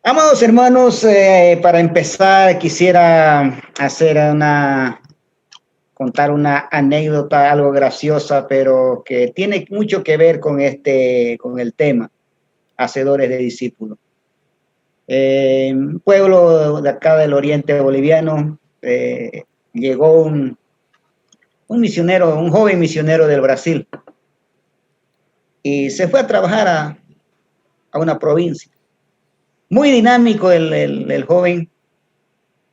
Amados hermanos, para empezar quisiera contar una anécdota algo graciosa, pero que tiene mucho que ver con con el tema, hacedores de discípulos. Un pueblo de acá del oriente boliviano, llegó un misionero, un joven misionero del Brasil, y se fue a trabajar a una provincia. Muy dinámico el joven,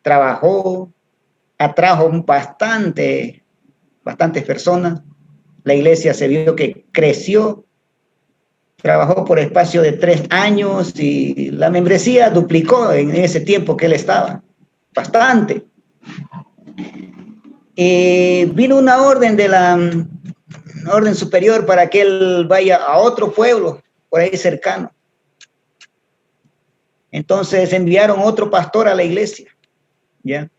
trabajó, atrajo bastantes personas. La iglesia se vio que creció, trabajó por espacio de 3 años y la membresía duplicó en ese tiempo que él estaba, bastante. Vino una orden de la orden superior para que él vaya a otro pueblo por ahí cercano. Entonces enviaron otro pastor a la iglesia, ¿ya?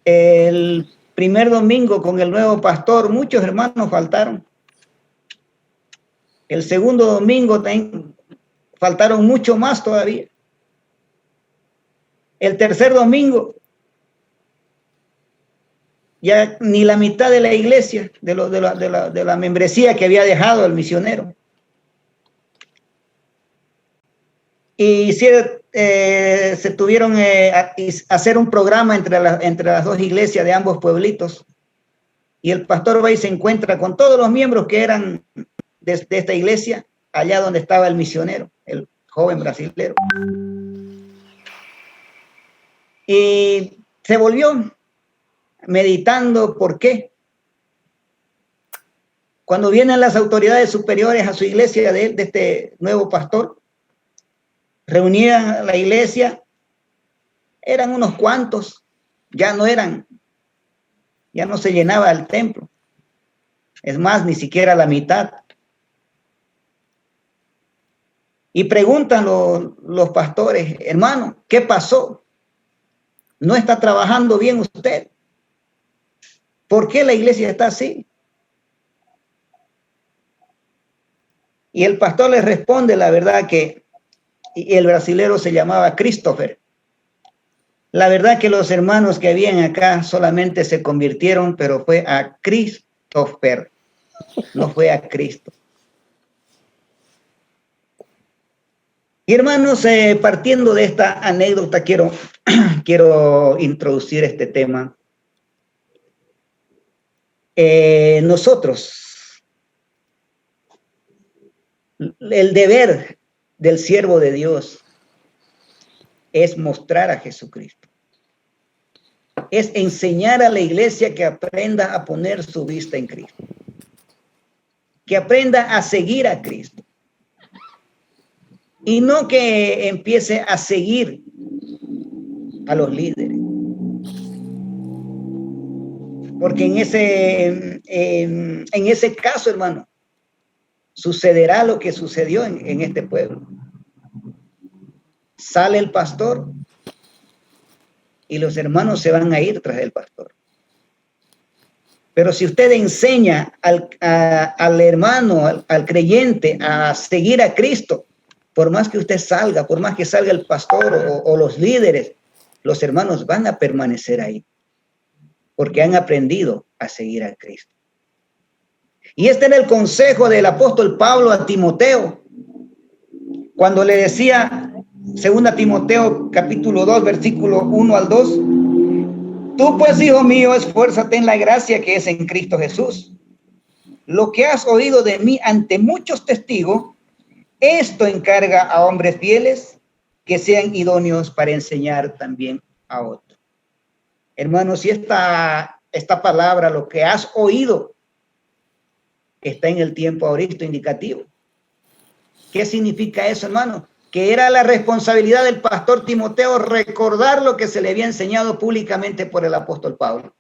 El primer domingo con el nuevo pastor, muchos hermanos faltaron. El segundo domingo faltaron mucho más todavía. El tercer domingo, ya ni la mitad de la iglesia, de la membresía que había dejado el misionero. Y se tuvieron a hacer un programa entre las dos iglesias de ambos pueblitos. Y el pastor va y se encuentra con todos los miembros que eran de esta iglesia, allá donde estaba el misionero, el joven brasilero. Y se volvió meditando por qué. Cuando vienen las autoridades superiores a su iglesia de este nuevo pastor, reunían a la iglesia, eran unos cuantos, ya no se llenaba el templo. Es más, ni siquiera la mitad. Y preguntan los pastores: hermano, ¿qué pasó? ¿No está trabajando bien usted? ¿Por qué la iglesia está así? Y el pastor les responde la verdad y el brasilero se llamaba Christopher. La verdad que los hermanos que habían acá solamente se convirtieron, pero fue a Christopher, no fue a Cristo. Y hermanos, partiendo de esta anécdota, quiero introducir este tema. Nosotros, el deber del siervo de Dios es mostrar a Jesucristo. Es enseñar a la iglesia que aprenda a poner su vista en Cristo. Que aprenda a seguir a Cristo. Y no que empiece a seguir a los líderes. Porque en ese caso, hermano, sucederá lo que sucedió en este pueblo. Sale el pastor y los hermanos se van a ir tras el pastor. Pero si usted enseña al hermano, al creyente, a seguir a Cristo, por más que usted salga, por más que salga el pastor o los líderes, los hermanos van a permanecer ahí, porque han aprendido a seguir a Cristo. Y este era el consejo del apóstol Pablo a Timoteo, cuando le decía, 2 Timoteo capítulo 2, versículo 1 al 2, tú pues, hijo mío, esfuérzate en la gracia que es en Cristo Jesús. Lo que has oído de mí ante muchos testigos, esto encarga a hombres fieles que sean idóneos para enseñar también a otros. Hermanos, si esta palabra, lo que has oído, está en el tiempo ahorita indicativo. ¿Qué significa eso, hermano? Que era la responsabilidad del pastor Timoteo recordar lo que se le había enseñado públicamente por el apóstol Pablo.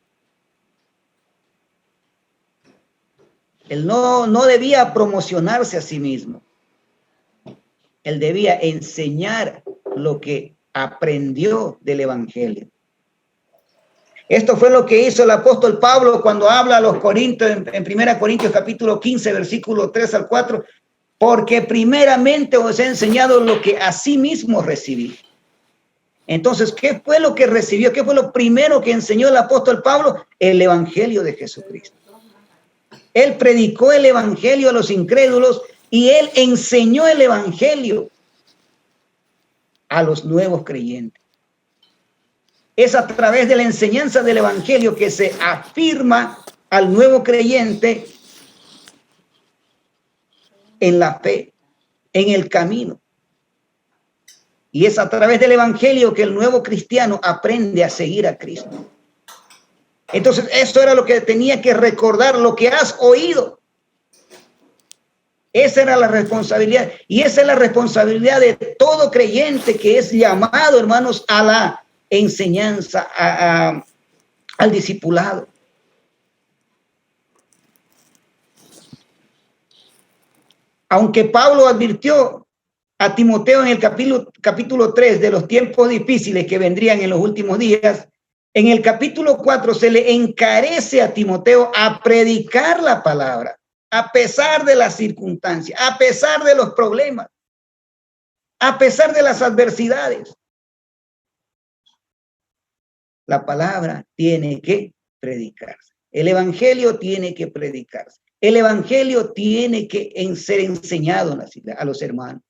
Él no debía promocionarse a sí mismo. Él debía enseñar lo que aprendió del evangelio. Esto fue lo que hizo el apóstol Pablo cuando habla a los Corintios en 1 Corintios capítulo 15, versículo 3 al 4. porque primeramente os he enseñado lo que asimismo recibí. Entonces, ¿qué fue lo que recibió? ¿Qué fue lo primero que enseñó el apóstol Pablo? El evangelio de Jesucristo. Él predicó el evangelio a los incrédulos y él enseñó el evangelio a los nuevos creyentes. Es a través de la enseñanza del evangelio que se afirma al nuevo creyente en la fe, en el camino. Y es a través del evangelio que el nuevo cristiano aprende a seguir a Cristo. Entonces, eso era lo que tenía que recordar, lo que has oído. Esa era la responsabilidad. Y esa es la responsabilidad de todo creyente que es llamado, hermanos, a la enseñanza, al discipulado. Aunque Pablo advirtió a Timoteo en el capítulo 3 de los tiempos difíciles que vendrían en los últimos días, en el capítulo 4 se le encarece a Timoteo a predicar la palabra, a pesar de las circunstancias, a pesar de los problemas, a pesar de las adversidades. La palabra tiene que predicarse. El evangelio tiene que predicarse. El evangelio tiene que ser enseñado a los hermanos.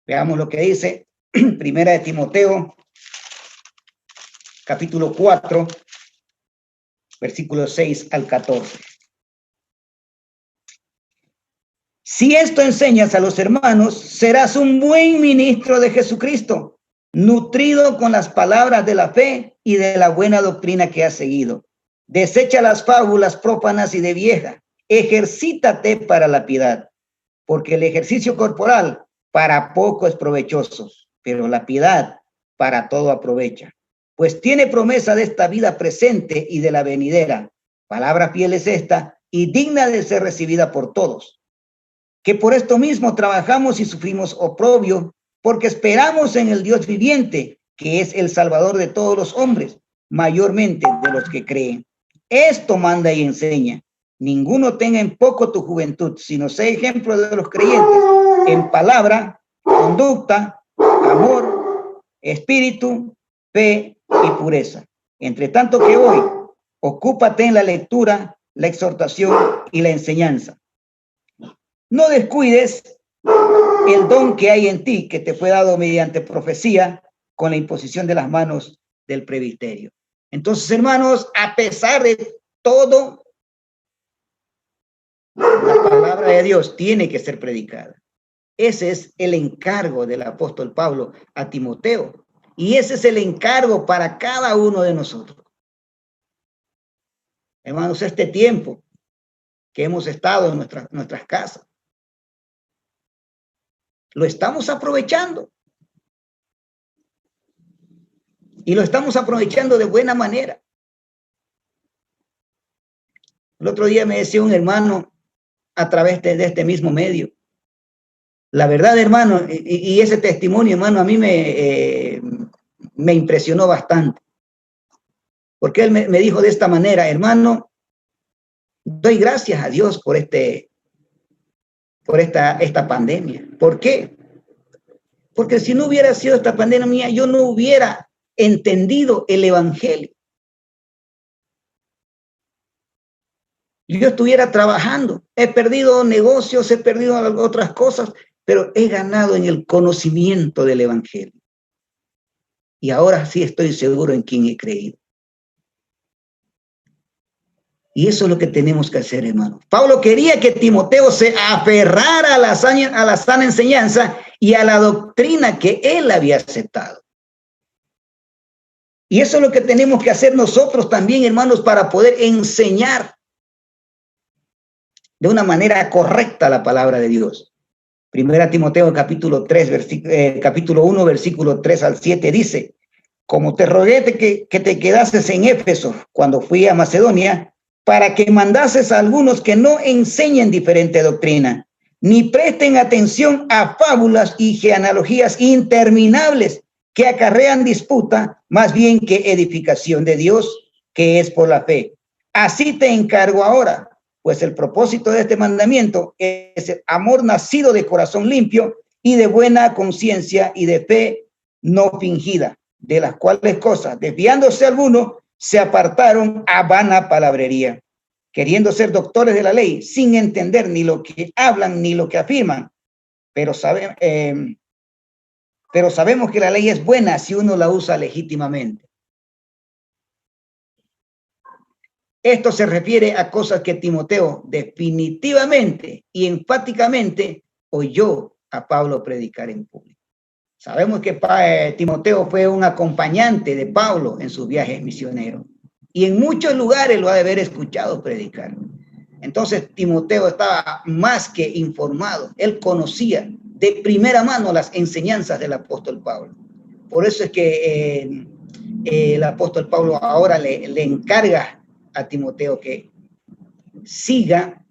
Veamos lo que dice Primera de Timoteo, capítulo 4, versículos 6 al 14. Si esto enseñas a los hermanos, serás un buen ministro de Jesucristo, nutrido con las palabras de la fe y de la buena doctrina que has seguido. Desecha las fábulas prófanas y de vieja. Ejercítate para la piedad, porque el ejercicio corporal para poco es provechoso, pero la piedad para todo aprovecha. Pues tiene promesa de esta vida presente y de la venidera. Palabra fiel es esta y digna de ser recibida por todos. Que por esto mismo trabajamos y sufrimos oprobio, porque esperamos en el Dios viviente, que es el Salvador de todos los hombres, mayormente de los que creen. Esto manda y enseña. Ninguno tenga en poco tu juventud, sino sea ejemplo de los creyentes en palabra, conducta, amor, espíritu, fe y pureza. Entre tanto que hoy, ocúpate en la lectura, la exhortación y la enseñanza. No descuides el don que hay en ti, que te fue dado mediante profecía con la imposición de las manos del presbiterio. Entonces, hermanos, a pesar de todo, la palabra de Dios tiene que ser predicada. Ese es el encargo del apóstol Pablo a Timoteo. Y ese es el encargo para cada uno de nosotros. Hermanos, este tiempo que hemos estado en nuestras casas, lo estamos aprovechando. Y lo estamos aprovechando de buena manera. El otro día me decía un hermano a través de este mismo medio. La verdad, hermano, y ese testimonio, hermano, a mí me impresionó bastante. Porque él me dijo de esta manera: hermano, doy gracias a Dios por esta pandemia. ¿Por qué? Porque si no hubiera sido esta pandemia, yo no hubiera entendido el evangelio. Yo estuviera trabajando, he perdido negocios, he perdido otras cosas, pero he ganado en el conocimiento del evangelio. Y ahora sí estoy seguro en quién he creído. Y eso es lo que tenemos que hacer, hermano. Pablo quería que Timoteo se aferrara a la sana enseñanza y a la doctrina que él había aceptado. Y eso es lo que tenemos que hacer nosotros también, hermanos, para poder enseñar de una manera correcta la palabra de Dios. Primera Timoteo capítulo 1, versículo 3 al 7 dice: como te rogué que te quedases en Éfeso cuando fui a Macedonia, para que mandases a algunos que no enseñen diferente doctrina, ni presten atención a fábulas y genealogías interminables que acarrean disputa, más bien que edificación de Dios, que es por la fe. Así te encargo ahora, Pues el propósito de este mandamiento es el amor nacido de corazón limpio y de buena conciencia y de fe no fingida, de las cuales cosas, desviándose algunos, se apartaron a vana palabrería, queriendo ser doctores de la ley, sin entender ni lo que hablan ni lo que afirman. Pero sabemos que la ley es buena si uno la usa legítimamente. Esto se refiere a cosas que Timoteo definitivamente y enfáticamente oyó a Pablo predicar en público. Sabemos que Timoteo fue un acompañante de Pablo en sus viajes misioneros y en muchos lugares lo ha de haber escuchado predicar. Entonces Timoteo estaba más que informado. Él conocía de primera mano las enseñanzas del apóstol Pablo. Por eso es que el apóstol Pablo ahora le encarga a Timoteo que siga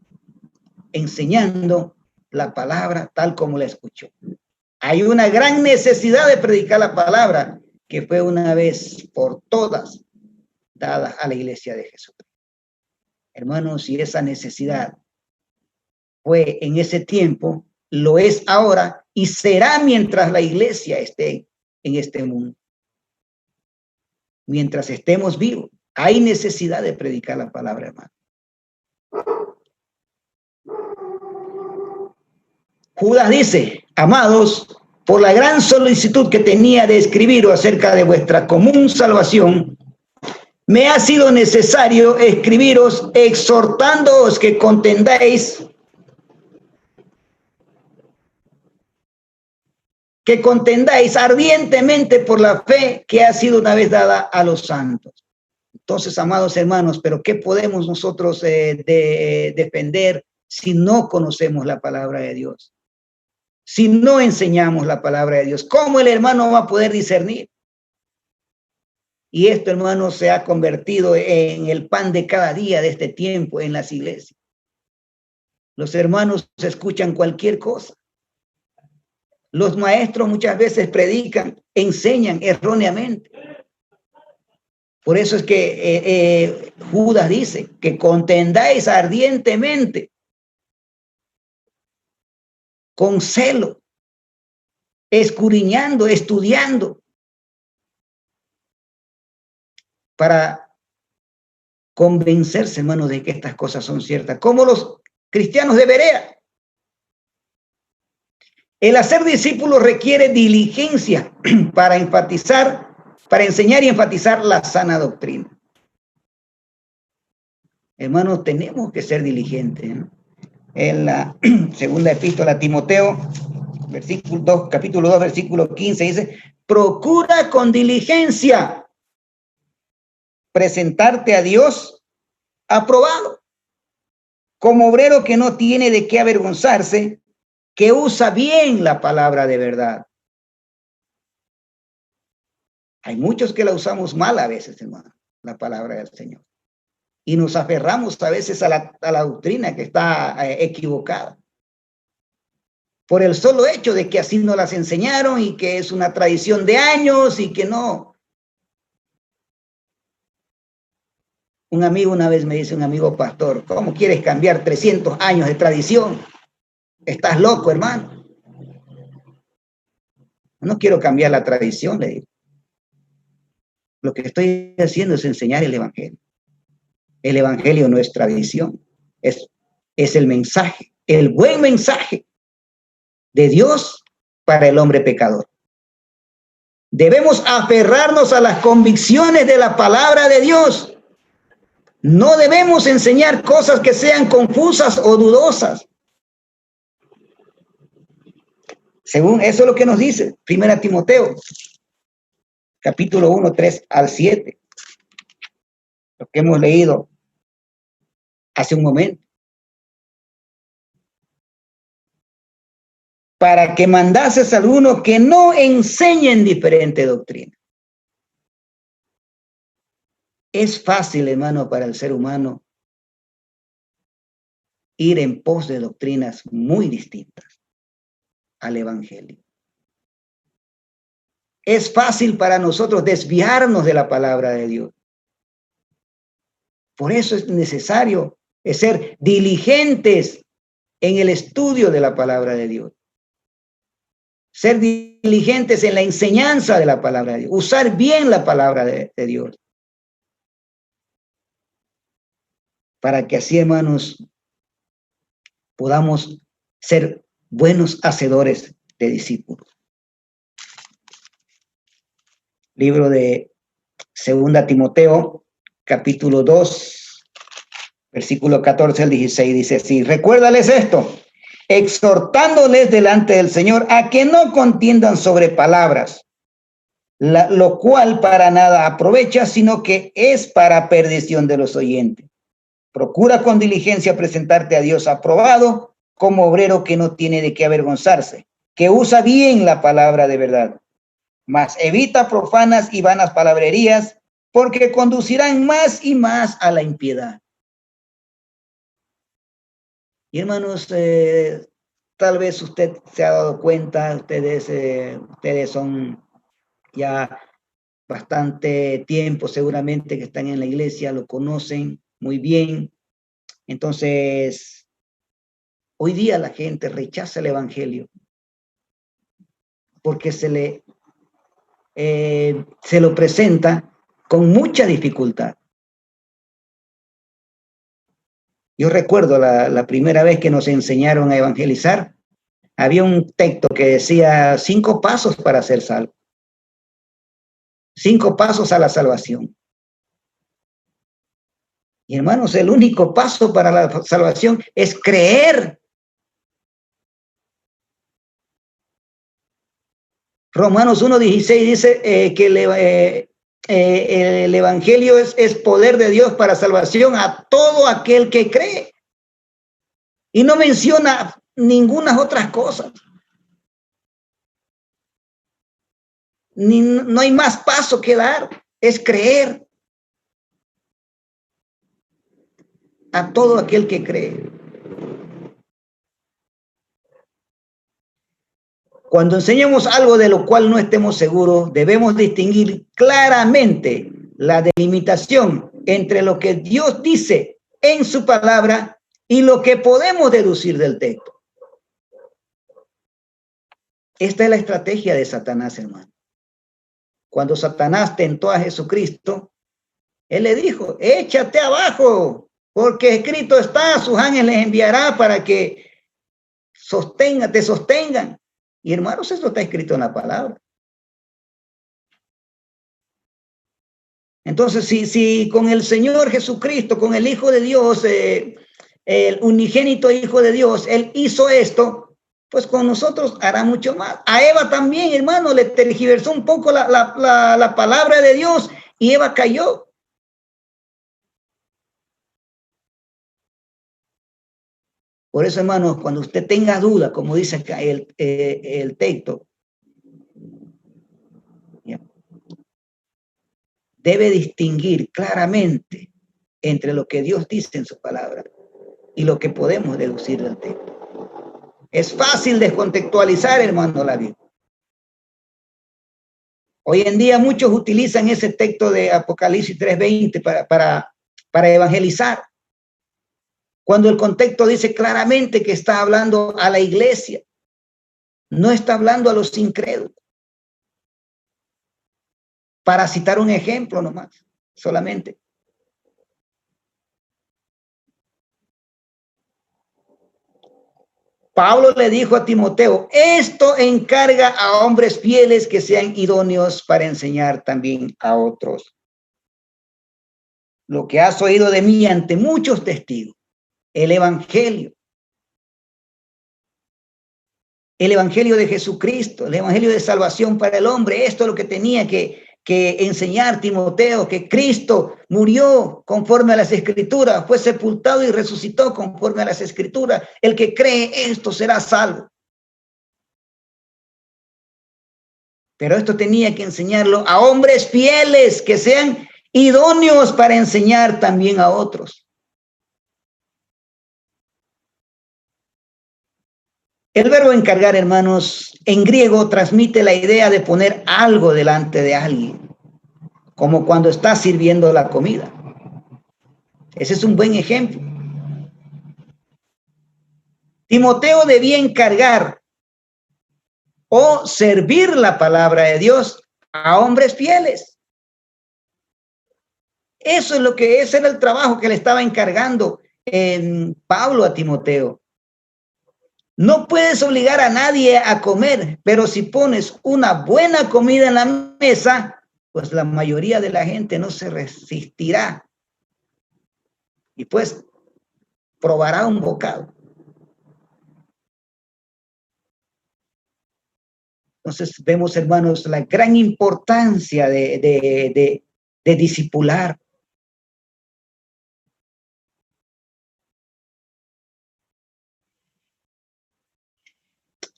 enseñando la palabra tal como la escuchó. Hay una gran necesidad de predicar la palabra que fue una vez por todas dada a la iglesia de Jesús. Hermanos, si esa necesidad fue en ese tiempo, lo es ahora y será mientras la iglesia esté en este mundo. Mientras estemos vivos, hay necesidad de predicar la palabra, hermano. Judas dice, amados, por la gran solicitud que tenía de escribiros acerca de vuestra común salvación, me ha sido necesario escribiros exhortándoos que contendáis ardientemente por la fe que ha sido una vez dada a los santos. Entonces, amados hermanos, ¿pero qué podemos nosotros defender si no conocemos la palabra de Dios? Si no enseñamos la palabra de Dios, ¿cómo el hermano va a poder discernir? Y esto, hermano, se ha convertido en el pan de cada día de este tiempo en las iglesias. Los hermanos escuchan cualquier cosa. Los maestros muchas veces predican, enseñan erróneamente. Por eso es que Judas dice que contendáis ardientemente, con celo, escudriñando, estudiando, para convencerse, hermanos, de que estas cosas son ciertas, como los cristianos de Berea. El hacer discípulos requiere diligencia para enseñar y enfatizar la sana doctrina. Hermanos, tenemos que ser diligentes, ¿no? En la segunda epístola a Timoteo, capítulo 2, versículo 15, dice, procura con diligencia presentarte a Dios aprobado, como obrero que no tiene de qué avergonzarse, que usa bien la palabra de verdad. Hay muchos que la usamos mal a veces, hermano, la palabra del Señor. Y nos aferramos a veces a la doctrina que está equivocada. Por el solo hecho de que así nos las enseñaron y que es una tradición de años y que no. Un amigo una vez me dice, un amigo pastor, ¿cómo quieres cambiar 300 años de tradición? Estás loco, hermano. No quiero cambiar la tradición, le digo. Lo que estoy haciendo es enseñar el evangelio. El evangelio no es tradición, es el mensaje, el buen mensaje de Dios para el hombre pecador. Debemos aferrarnos a las convicciones de la palabra de Dios. No debemos enseñar cosas que sean confusas o dudosas. Según eso es lo que nos dice 1 Timoteo, capítulo 1, 3 al 7. Lo que hemos leído hace un momento. Para que mandases a algunos que no enseñen diferente doctrina. Es fácil, hermano, para el ser humano ir en pos de doctrinas muy distintas al evangelio. Es fácil para nosotros desviarnos de la palabra de Dios. Por eso es necesario es ser diligentes en el estudio de la palabra de Dios. Ser diligentes en la enseñanza de la palabra de Dios. Usar bien la palabra de Dios. Para que así, hermanos, podamos ser buenos hacedores de discípulos. Libro de 2 Timoteo, capítulo 2, versículo 14 al 16, dice así: recuérdales esto, exhortándoles delante del Señor a que no contiendan sobre palabras, lo cual para nada aprovecha, sino que es para perdición de los oyentes. Procura con diligencia presentarte a Dios aprobado, como obrero que no tiene de qué avergonzarse, que usa bien la palabra de verdad. Mas evita profanas y vanas palabrerías, porque conducirán más y más a la impiedad. Y hermanos, tal vez usted se ha dado cuenta, ustedes son ya bastante tiempo seguramente que están en la iglesia, lo conocen muy bien. Entonces, hoy día la gente rechaza el evangelio porque se lo presenta con mucha dificultad. Yo recuerdo la primera vez que nos enseñaron a evangelizar, había un texto que decía 5 pasos para ser salvo. 5 pasos a la salvación. Y hermanos, el único paso para la salvación es creer. Romanos 1:16 dice que el evangelio es poder de Dios para salvación a todo aquel que cree. Y no menciona ninguna otras cosas. No hay más paso que dar, es creer. A todo aquel que cree. Cuando enseñamos algo de lo cual no estemos seguros, debemos distinguir claramente la delimitación entre lo que Dios dice en su palabra y lo que podemos deducir del texto. Esta es la estrategia de Satanás, hermano. Cuando Satanás tentó a Jesucristo, él le dijo: échate abajo, porque escrito está, sus ángeles enviará para que te sostengan. Y hermanos, eso está escrito en la palabra. Entonces, si con el Señor Jesucristo, con el Hijo de Dios, el unigénito Hijo de Dios, Él hizo esto, pues con nosotros hará mucho más. A Eva también, hermano, le tergiversó un poco la palabra de Dios y Eva cayó. Por eso, hermanos, cuando usted tenga duda, como dice acá el texto, debe distinguir claramente entre lo que Dios dice en su palabra y lo que podemos deducir del texto. Es fácil descontextualizar, hermano, la Biblia. Hoy en día muchos utilizan ese texto de Apocalipsis 3:20 para evangelizar, cuando el contexto dice claramente que está hablando a la iglesia, no está hablando a los incrédulos. Para citar un ejemplo nomás, solamente. Pablo le dijo a Timoteo: esto encarga a hombres fieles que sean idóneos para enseñar también a otros. Lo que has oído de mí ante muchos testigos, el evangelio de Jesucristo, el evangelio de salvación para el hombre, esto es lo que tenía que enseñar Timoteo, que Cristo murió conforme a las Escrituras, fue sepultado y resucitó conforme a las Escrituras. El que cree esto será salvo. Pero esto tenía que enseñarlo a hombres fieles que sean idóneos para enseñar también a otros. El verbo encargar, hermanos, en griego transmite la idea de poner algo delante de alguien, como cuando está sirviendo la comida. Ese es un buen ejemplo. Timoteo debía encargar o servir la palabra de Dios a hombres fieles. Ese era el trabajo que le estaba encargando Pablo a Timoteo. No puedes obligar a nadie a comer, pero si pones una buena comida en la mesa, pues la mayoría de la gente no se resistirá y pues probará un bocado. Entonces vemos, hermanos, la gran importancia de discipular.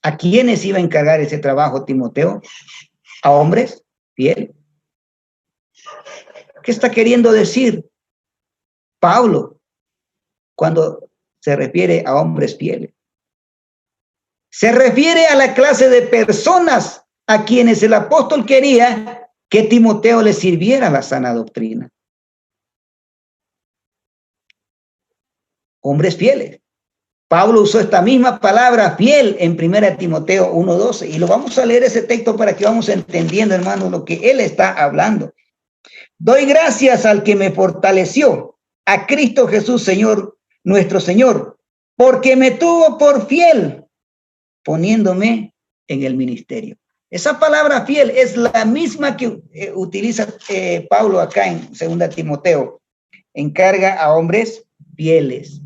¿A quiénes iba a encargar ese trabajo Timoteo? ¿A hombres fieles? ¿Qué está queriendo decir Pablo cuando se refiere a hombres fieles? Se refiere a la clase de personas a quienes el apóstol quería que Timoteo le sirviera la sana doctrina. Hombres fieles. Pablo usó esta misma palabra fiel en 1 Timoteo 1:12 y lo vamos a leer ese texto para que vamos entendiendo, hermanos, lo que él está hablando. Doy gracias al que me fortaleció, a Cristo Jesús, Señor, nuestro Señor, porque me tuvo por fiel, poniéndome en el ministerio. Esa palabra fiel es la misma que utiliza Pablo acá en 2 Timoteo. Encarga a hombres fieles.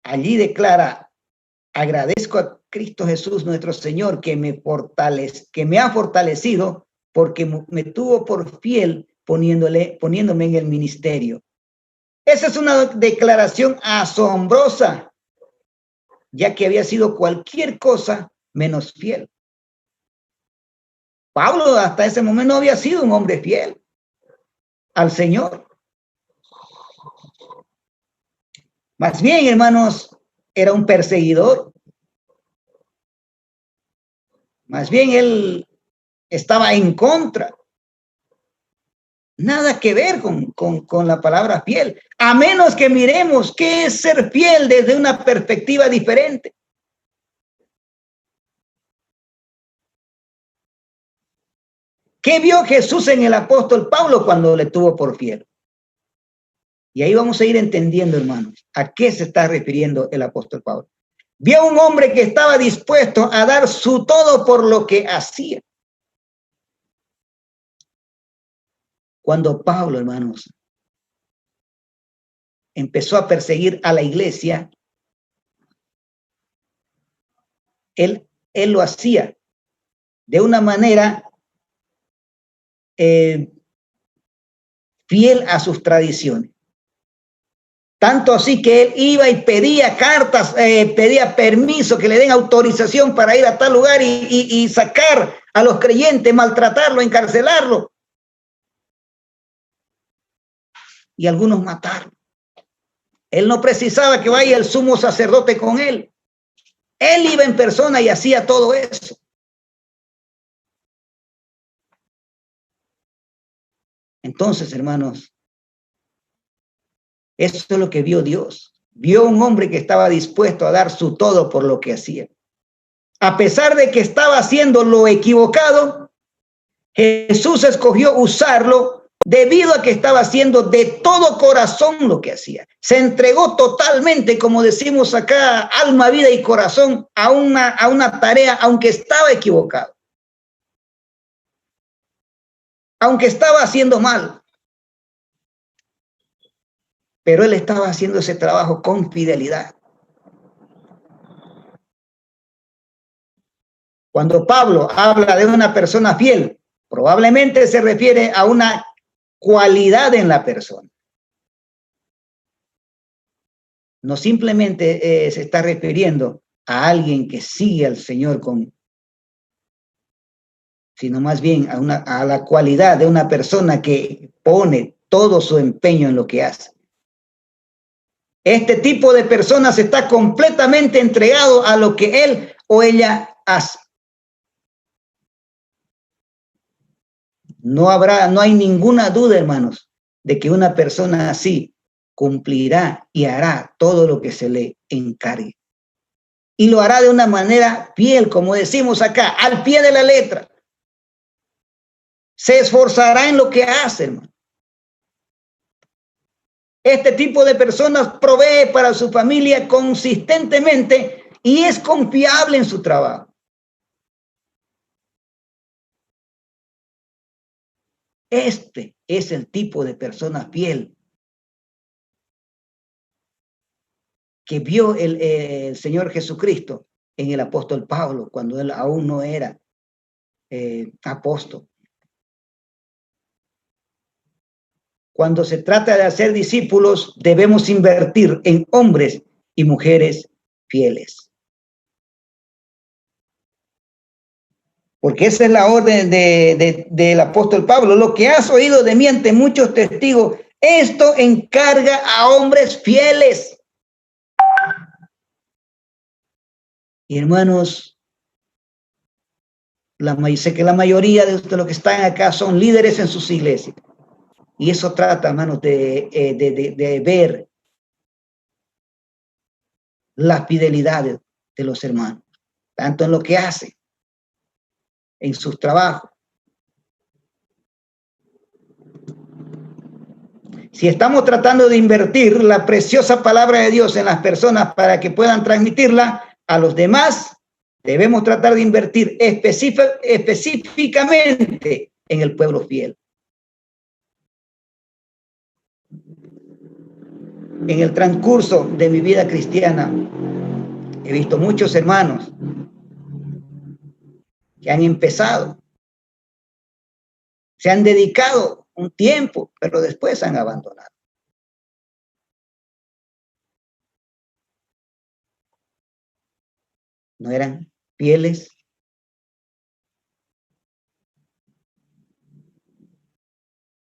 Allí declara, agradezco a Cristo Jesús, nuestro Señor, que me ha fortalecido porque me tuvo por fiel poniéndome en el ministerio. Esa es una declaración asombrosa, ya que había sido cualquier cosa menos fiel. Pablo hasta ese momento no había sido un hombre fiel al Señor. Más bien, hermanos, era un perseguidor. Más bien, él estaba en contra. Nada que ver con la palabra fiel, a menos que miremos qué es ser fiel desde una perspectiva diferente. ¿Qué vio Jesús en el apóstol Pablo cuando le tuvo por fiel? Y ahí vamos a ir entendiendo, hermanos, a qué se está refiriendo el apóstol Pablo. Vio a un hombre que estaba dispuesto a dar su todo por lo que hacía. Cuando Pablo, hermanos, empezó a perseguir a la iglesia, él lo hacía de una manera fiel a sus tradiciones. Tanto así que él iba y pedía cartas, pedía permiso, que le den autorización para ir a tal lugar y sacar a los creyentes, maltratarlo, encarcelarlo. Y algunos matarlo. Él no precisaba que vaya el sumo sacerdote con él. Él iba en persona y hacía todo eso. Entonces, hermanos, eso es lo que vio Dios. Vio un hombre que estaba dispuesto a dar su todo por lo que hacía. A pesar de que estaba haciendo lo equivocado, Jesús escogió usarlo debido a que estaba haciendo de todo corazón lo que hacía. Se entregó totalmente, como decimos acá, alma, vida y corazón a una tarea, aunque estaba equivocado. Aunque estaba haciendo mal. Pero él estaba haciendo ese trabajo con fidelidad. Cuando Pablo habla de una persona fiel, probablemente se refiere a una cualidad en la persona. No simplemente se está refiriendo a alguien que sigue al Señor sino más bien a la cualidad de una persona que pone todo su empeño en lo que hace. Este tipo de personas está completamente entregado a lo que él o ella hace. No hay ninguna duda, hermanos, de que una persona así cumplirá y hará todo lo que se le encargue. Y lo hará de una manera fiel, como decimos acá, al pie de la letra. Se esforzará en lo que hace, hermano. Este tipo de personas provee para su familia consistentemente y es confiable en su trabajo. Este es el tipo de persona fiel que vio el Señor Jesucristo en el apóstol Pablo, cuando él aún no era apóstol. Cuando se trata de hacer discípulos, debemos invertir en hombres y mujeres fieles. Porque esa es la orden del apóstol Pablo. Lo que has oído de mí ante muchos testigos, esto encarga a hombres fieles. Y hermanos, sé que la mayoría de los que están acá son líderes en sus iglesias. Y eso trata, hermanos, de ver la fidelidad de los hermanos, tanto en lo que hacen, en sus trabajos. Si estamos tratando de invertir la preciosa palabra de Dios en las personas para que puedan transmitirla a los demás, debemos tratar de invertir específicamente en el pueblo fiel. En el transcurso de mi vida cristiana, he visto muchos hermanos que han empezado, se han dedicado un tiempo, pero después han abandonado. No eran fieles.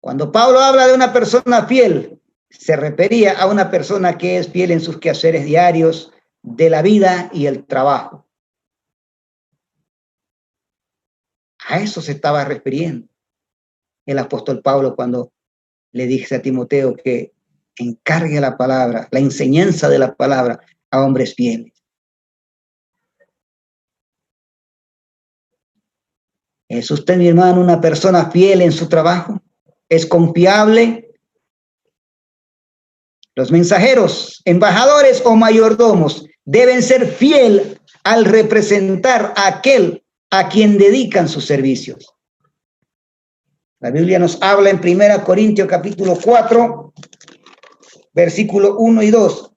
Cuando Pablo habla de una persona fiel, se refería a una persona que es fiel en sus quehaceres diarios de la vida y el trabajo. A eso se estaba refiriendo el apóstol Pablo cuando le dice a Timoteo que encargue la palabra, la enseñanza de la palabra a hombres fieles. ¿Es usted, mi hermano, una persona fiel en su trabajo? ¿Es confiable? Los mensajeros, embajadores o mayordomos deben ser fiel al representar a aquel a quien dedican sus servicios. La Biblia nos habla en 1 Corintios capítulo 4, versículo 1 y 2.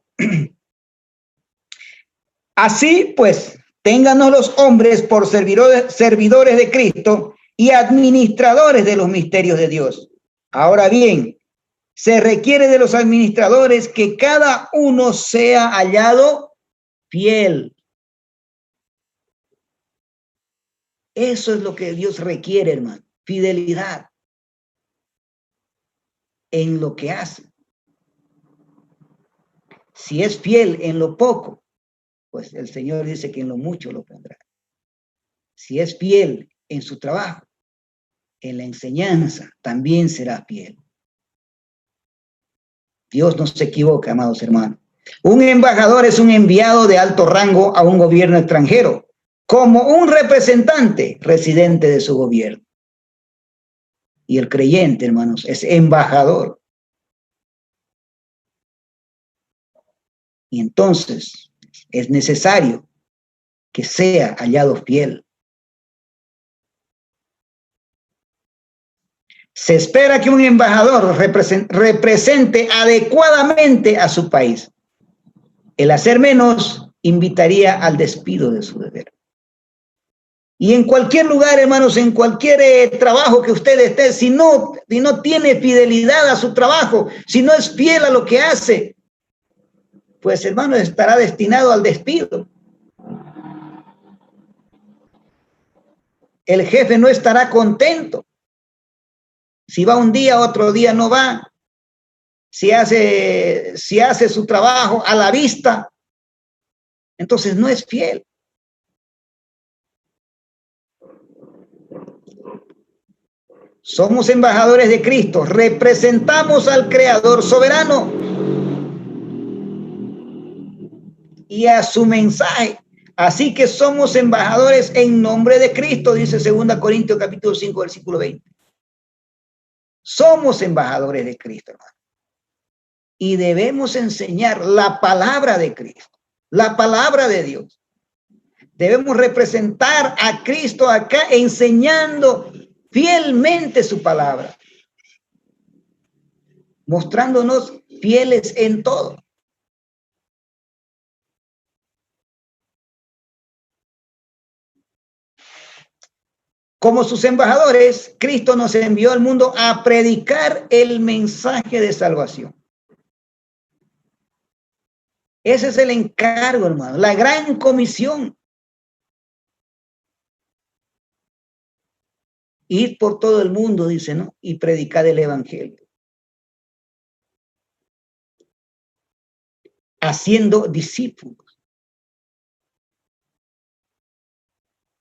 Así pues, téngannos los hombres por servidores de Cristo y administradores de los misterios de Dios. Ahora bien, se requiere de los administradores que cada uno sea hallado fiel. Eso es lo que Dios requiere, hermano. Fidelidad en lo que hace. Si es fiel en lo poco, pues el Señor dice que en lo mucho lo pondrá. Si es fiel en su trabajo, en la enseñanza, también será fiel. Dios no se equivoca, amados hermanos. Un embajador es un enviado de alto rango a un gobierno extranjero, como un representante residente de su gobierno. Y el creyente, hermanos, es embajador. Y entonces es necesario que sea hallado fiel. Se espera que un embajador represente adecuadamente a su país. El hacer menos invitaría al despido de su deber. Y en cualquier lugar, hermanos, en cualquier trabajo que usted esté, si no tiene fidelidad a su trabajo, si no es fiel a lo que hace, pues, hermano, estará destinado al despido. El jefe no estará contento. Si va un día, otro día no va. Si hace su trabajo a la vista, entonces no es fiel. Somos embajadores de Cristo, representamos al Creador soberano. y a su mensaje. Así que somos embajadores en nombre de Cristo, dice 2 Corintios capítulo 5, versículo 20. Somos embajadores de Cristo, hermano. Y debemos enseñar la palabra de Cristo, la palabra de Dios. Debemos representar a Cristo acá enseñando fielmente su palabra, mostrándonos fieles en todo. Como sus embajadores, Cristo nos envió al mundo a predicar el mensaje de salvación. Ese es el encargo, hermano, la gran comisión. Ir por todo el mundo, dice, ¿no? Y predicar el evangelio. Haciendo discípulos.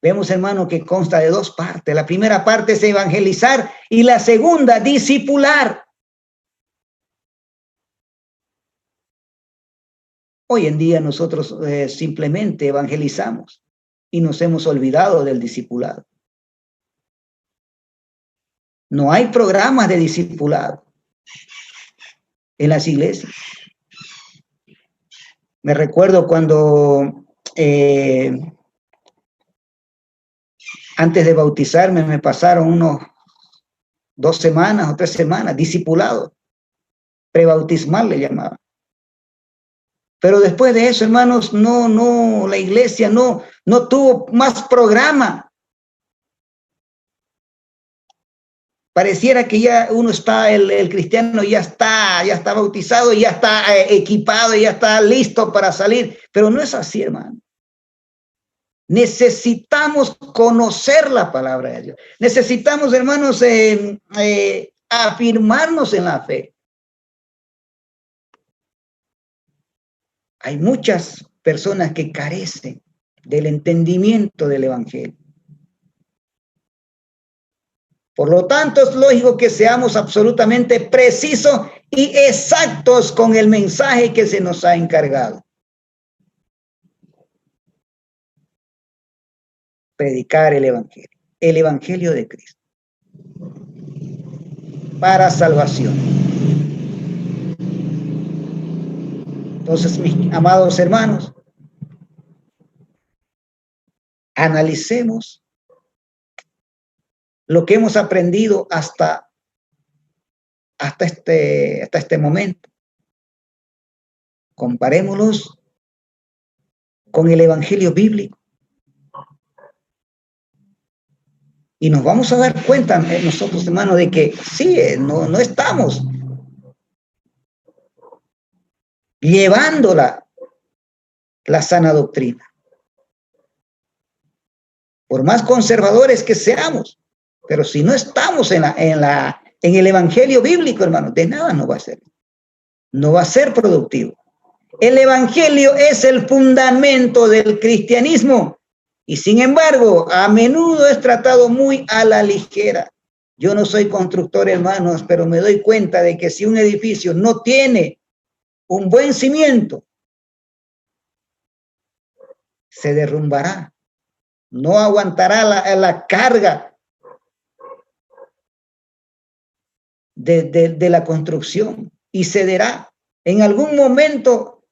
Vemos, hermano, que consta de dos partes. La primera parte es evangelizar y la segunda, discipular. Hoy en día nosotros simplemente evangelizamos y nos hemos olvidado del discipulado. No hay programas de discipulado en las iglesias. Me recuerdo cuando antes de bautizarme me pasaron unos 2 semanas o 3 semanas, discipulado, prebautismal le llamaban. Pero después de eso, hermanos, la iglesia no tuvo más programa. Pareciera que ya uno está, el cristiano ya está bautizado, ya está equipado, ya está listo para salir. Pero no es así, hermano. Necesitamos conocer la palabra de Dios. Necesitamos, hermanos, afirmarnos en la fe. Hay muchas personas que carecen del entendimiento del evangelio. Por lo tanto, es lógico que seamos absolutamente precisos y exactos con el mensaje que se nos ha encargado. Predicar el evangelio de Cristo, para salvación. Entonces, mis amados hermanos, analicemos lo que hemos aprendido hasta este momento. Comparémoslos con el evangelio bíblico. Y nos vamos a dar cuenta nosotros, hermanos, de que sí, no estamos llevando la sana doctrina. Por más conservadores que seamos, pero si no estamos en el evangelio bíblico, hermano, de nada nos va a servir. No va a ser productivo. El evangelio es el fundamento del cristianismo y sin embargo a menudo es tratado muy a la ligera. Yo no soy constructor, hermanos, pero me doy cuenta de que si un edificio no tiene un buen cimiento, se derrumbará, no aguantará la carga de la construcción y cederá. En algún momento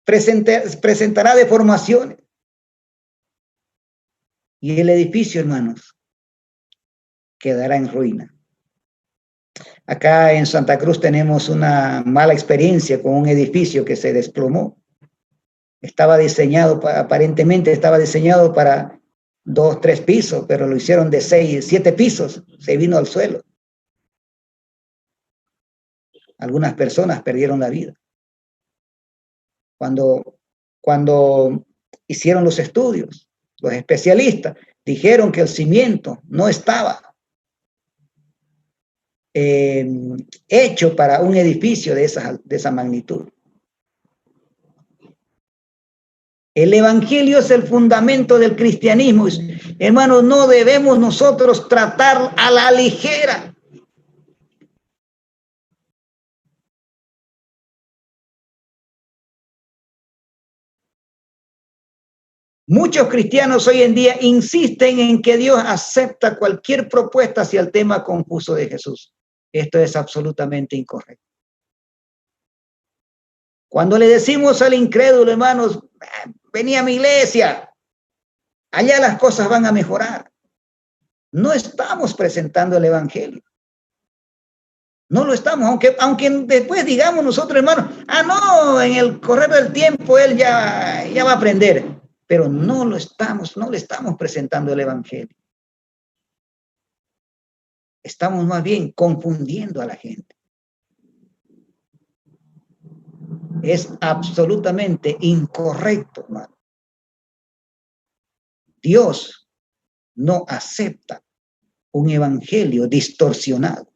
presentará deformaciones. Y el edificio, hermanos, quedará en ruina. Acá en Santa Cruz tenemos una mala experiencia con un edificio que se desplomó. Aparentemente estaba diseñado para 2, 3 pisos, pero lo hicieron de 6, 7 pisos. Se vino al suelo. Algunas personas perdieron la vida. Cuando hicieron los estudios, los especialistas dijeron que el cimiento no estaba hecho para un edificio de esa magnitud. El evangelio es el fundamento del cristianismo. Hermanos, no debemos nosotros tratar a la ligera. Muchos cristianos hoy en día insisten en que Dios acepta cualquier propuesta hacia el tema confuso de Jesús. Esto es absolutamente incorrecto. Cuando le decimos al incrédulo, hermanos, vení a mi iglesia, allá las cosas van a mejorar, no estamos presentando el evangelio. No lo estamos, aunque después digamos nosotros, hermanos, no, en el correr del tiempo él ya va a aprender. Pero no le estamos presentando el evangelio. Estamos más bien confundiendo a la gente. Es absolutamente incorrecto, hermano. Dios no acepta un evangelio distorsionado.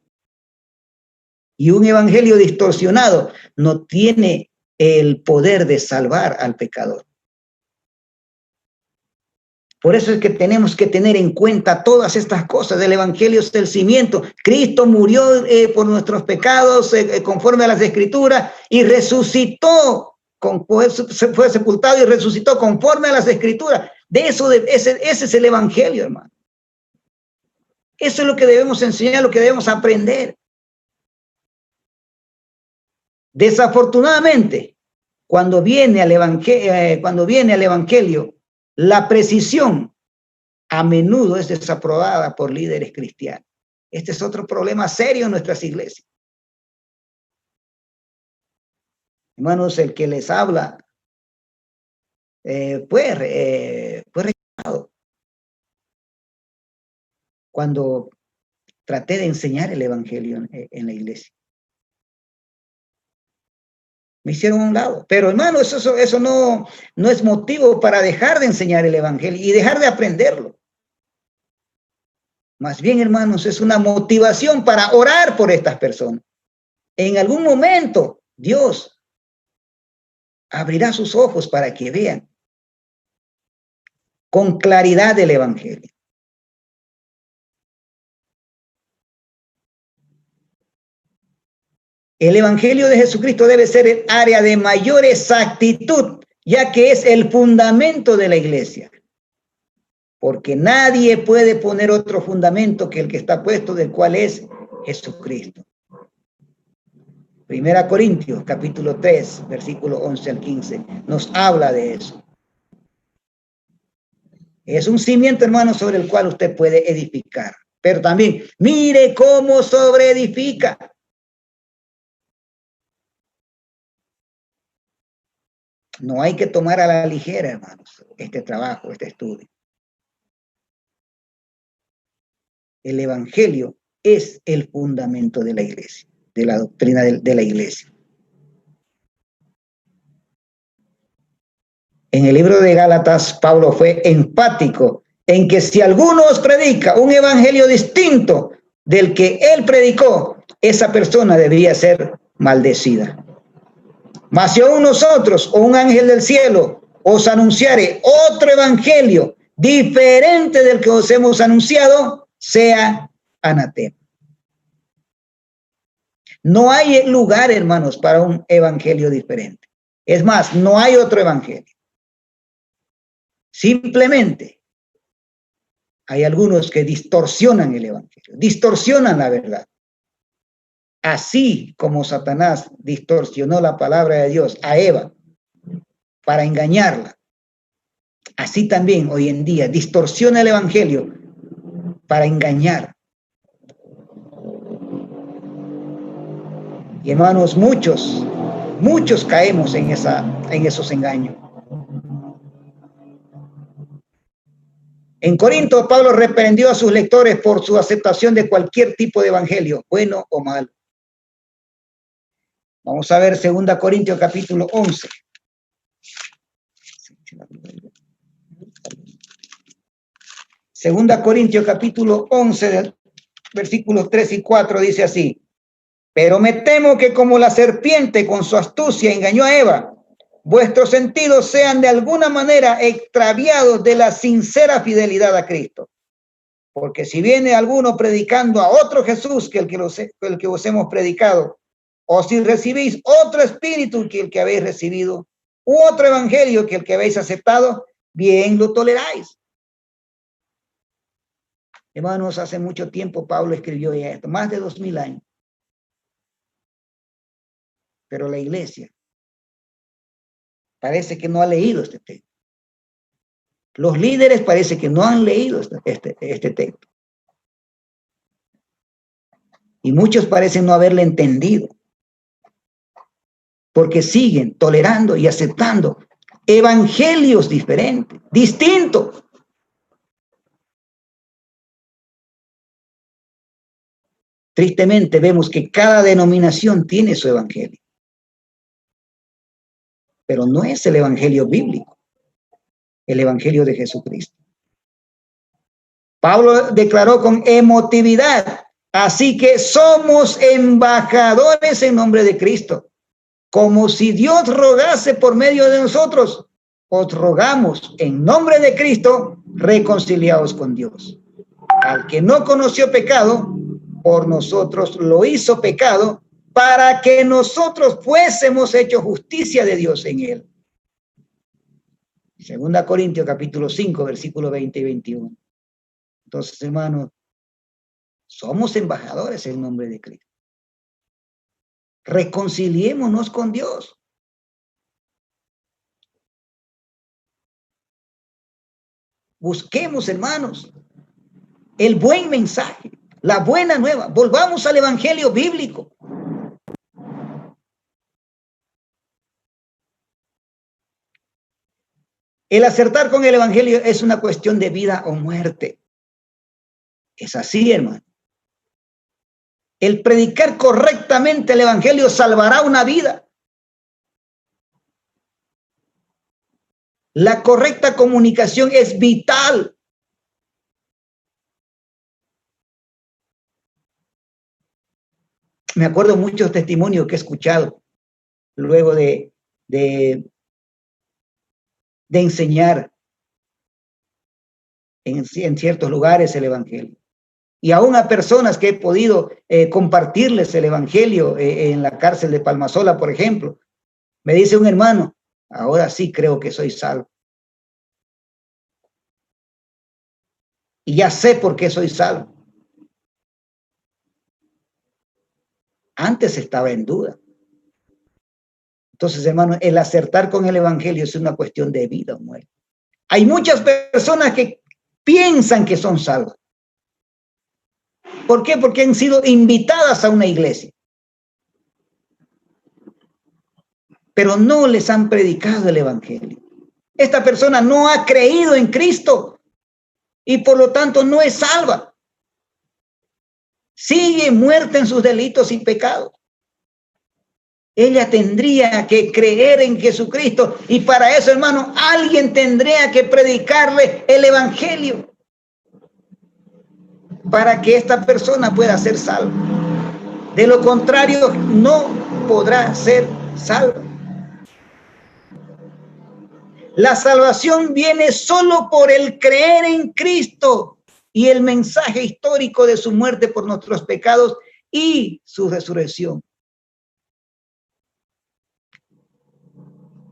Y un evangelio distorsionado no tiene el poder de salvar al pecador. Por eso es que tenemos que tener en cuenta todas estas cosas. El evangelio es el cimiento. Cristo murió por nuestros pecados conforme a las Escrituras y resucitó, fue sepultado y resucitó conforme a las Escrituras. Ese es el evangelio, hermano. Eso es lo que debemos enseñar, lo que debemos aprender. Desafortunadamente, cuando viene al evangelio, la precisión a menudo es desaprobada por líderes cristianos. Este es otro problema serio en nuestras iglesias. Hermanos, el que les habla fue rechazado cuando traté de enseñar el evangelio en la iglesia. Me hicieron a un lado. Pero hermano, eso no es motivo para dejar de enseñar el evangelio y dejar de aprenderlo. Más bien, hermanos, es una motivación para orar por estas personas. En algún momento, Dios abrirá sus ojos para que vean con claridad el evangelio. El evangelio de Jesucristo debe ser el área de mayor exactitud, ya que es el fundamento de la iglesia. Porque nadie puede poner otro fundamento que el que está puesto, del cual es Jesucristo. 1 Corintios, capítulo 3, versículo 11 al 15, nos habla de eso. Es un cimiento, hermano, sobre el cual usted puede edificar. Pero también, mire cómo sobreedifica. No hay que tomar a la ligera, hermanos, este trabajo, este estudio. El evangelio es el fundamento de la iglesia, de la doctrina de la iglesia. En el libro de Gálatas, Pablo fue enfático en que si alguno os predica un evangelio distinto del que él predicó, esa persona debería ser maldecida. Mas si aún nosotros o un ángel del cielo os anunciare otro evangelio diferente del que os hemos anunciado, sea anatema. No hay lugar, hermanos, para un evangelio diferente. Es más, no hay otro evangelio. Simplemente hay algunos que distorsionan el evangelio, distorsionan la verdad. Así como Satanás distorsionó la palabra de Dios a Eva para engañarla, así también hoy en día distorsiona el evangelio para engañar. Y hermanos, muchos caemos en esos engaños. En Corinto, Pablo reprendió a sus lectores por su aceptación de cualquier tipo de evangelio, bueno o malo. Vamos a ver 2 Corintios capítulo 11. 2 Corintios capítulo 11, versículos 3 y 4 dice así: pero me temo que como la serpiente con su astucia engañó a Eva, vuestros sentidos sean de alguna manera extraviados de la sincera fidelidad a Cristo. Porque si viene alguno predicando a otro Jesús que el que os hemos predicado, o si recibís otro espíritu que el que habéis recibido, u otro evangelio que el que habéis aceptado, bien lo toleráis. Hermanos, hace mucho tiempo Pablo escribió esto, más de 2000 años. Pero la iglesia parece que no ha leído este texto. Los líderes parece que no han leído este texto. Y muchos parecen no haberle entendido. Porque siguen tolerando y aceptando evangelios diferentes, distintos. Tristemente vemos que cada denominación tiene su evangelio. Pero no es el evangelio bíblico, el evangelio de Jesucristo. Pablo declaró con emotividad, así que somos embajadores en nombre de Cristo. Como si Dios rogase por medio de nosotros, os rogamos en nombre de Cristo, reconciliados con Dios. Al que no conoció pecado, por nosotros lo hizo pecado, para que nosotros fuésemos hechos justicia de Dios en él. 2 Corintios capítulo 5, versículos 20 y 21. Entonces, hermanos, somos embajadores en nombre de Cristo. Reconciliémonos con Dios. Busquemos, hermanos, el buen mensaje, la buena nueva. Volvamos al evangelio bíblico. El acertar con el evangelio es una cuestión de vida o muerte. Es así, hermano. El predicar correctamente el evangelio salvará una vida. La correcta comunicación es vital. Me acuerdo muchos testimonios que he escuchado luego de enseñar en ciertos lugares el evangelio. Y aún a personas que he podido compartirles el evangelio en la cárcel de Palmasola, por ejemplo, me dice un hermano, ahora sí creo que soy salvo. Y ya sé por qué soy salvo. Antes estaba en duda. Entonces, hermano, el acertar con el evangelio es una cuestión de vida o muerte. Hay muchas personas que piensan que son salvas. ¿Por qué? Porque han sido invitadas a una iglesia. Pero no les han predicado el evangelio. Esta persona no ha creído en Cristo y por lo tanto no es salva. Sigue muerta en sus delitos y pecados. Ella tendría que creer en Jesucristo y para eso, hermano, alguien tendría que predicarle el evangelio para que esta persona pueda ser salva. De lo contrario, no podrá ser salva. La salvación viene solo por el creer en Cristo y el mensaje histórico de su muerte por nuestros pecados y su resurrección.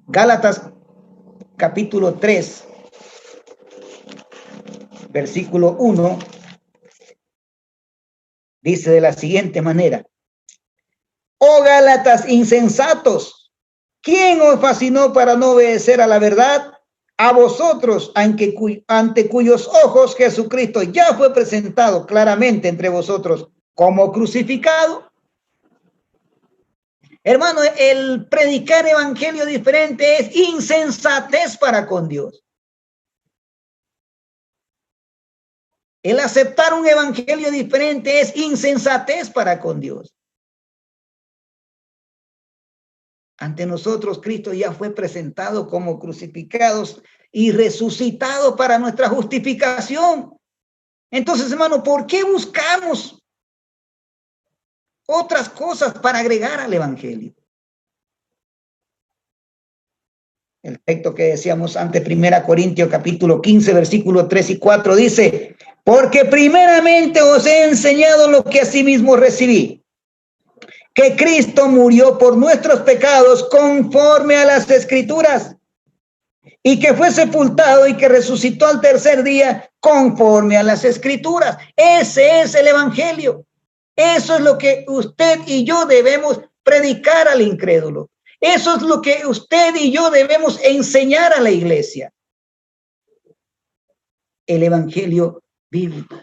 Gálatas capítulo 3, versículo 1, dice de la siguiente manera: oh Gálatas insensatos, ¿quién os fascinó para no obedecer a la verdad? A vosotros, ante cuyos ojos Jesucristo ya fue presentado claramente entre vosotros como crucificado. Hermano, el predicar evangelio diferente es insensatez para con Dios. El aceptar un evangelio diferente es insensatez para con Dios. Ante nosotros Cristo ya fue presentado como crucificados y resucitado para nuestra justificación. Entonces, hermano, ¿por qué buscamos otras cosas para agregar al evangelio? El texto que decíamos antes, 1 Corintios capítulo 15, versículos 3 y 4 dice: porque primeramente os he enseñado lo que asimismo recibí, que Cristo murió por nuestros pecados conforme a las Escrituras, y que fue sepultado y que resucitó al tercer día conforme a las Escrituras. Ese es el Evangelio. Eso es lo que usted y yo debemos predicar al incrédulo. Eso es lo que usted y yo debemos enseñar a la iglesia. El Evangelio bíblico.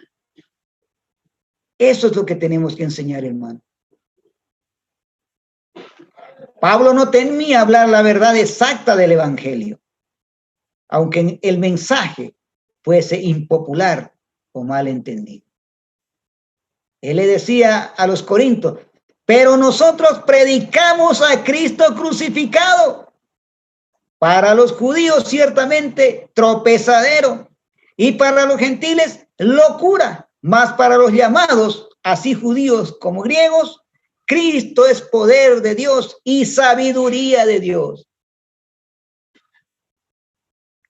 Eso es lo que tenemos que enseñar, hermano. Pablo no temía hablar la verdad exacta del Evangelio, aunque el mensaje fuese impopular o mal entendido. Él le decía a los corintios, pero nosotros predicamos a Cristo crucificado. Para los judíos ciertamente tropezadero, y para los gentiles locura, mas para los llamados, así judíos como griegos, Cristo es poder de Dios y sabiduría de Dios.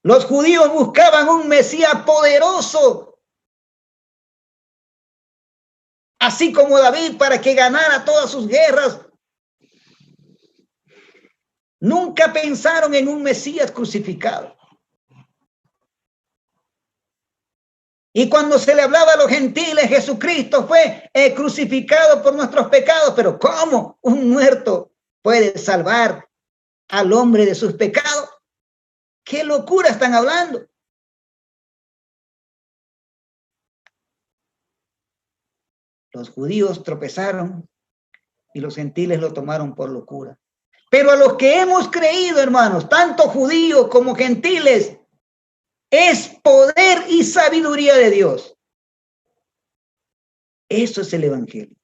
Los judíos buscaban un Mesías poderoso, así como David, para que ganara todas sus guerras. Nunca pensaron en un Mesías crucificado. Y cuando se le hablaba a los gentiles, Jesucristo fue crucificado por nuestros pecados. Pero ¿cómo un muerto puede salvar al hombre de sus pecados? ¿Qué locura están hablando? Los judíos tropezaron y los gentiles lo tomaron por locura. Pero a los que hemos creído, hermanos, tanto judíos como gentiles, es poder y sabiduría de Dios. Eso es el Evangelio.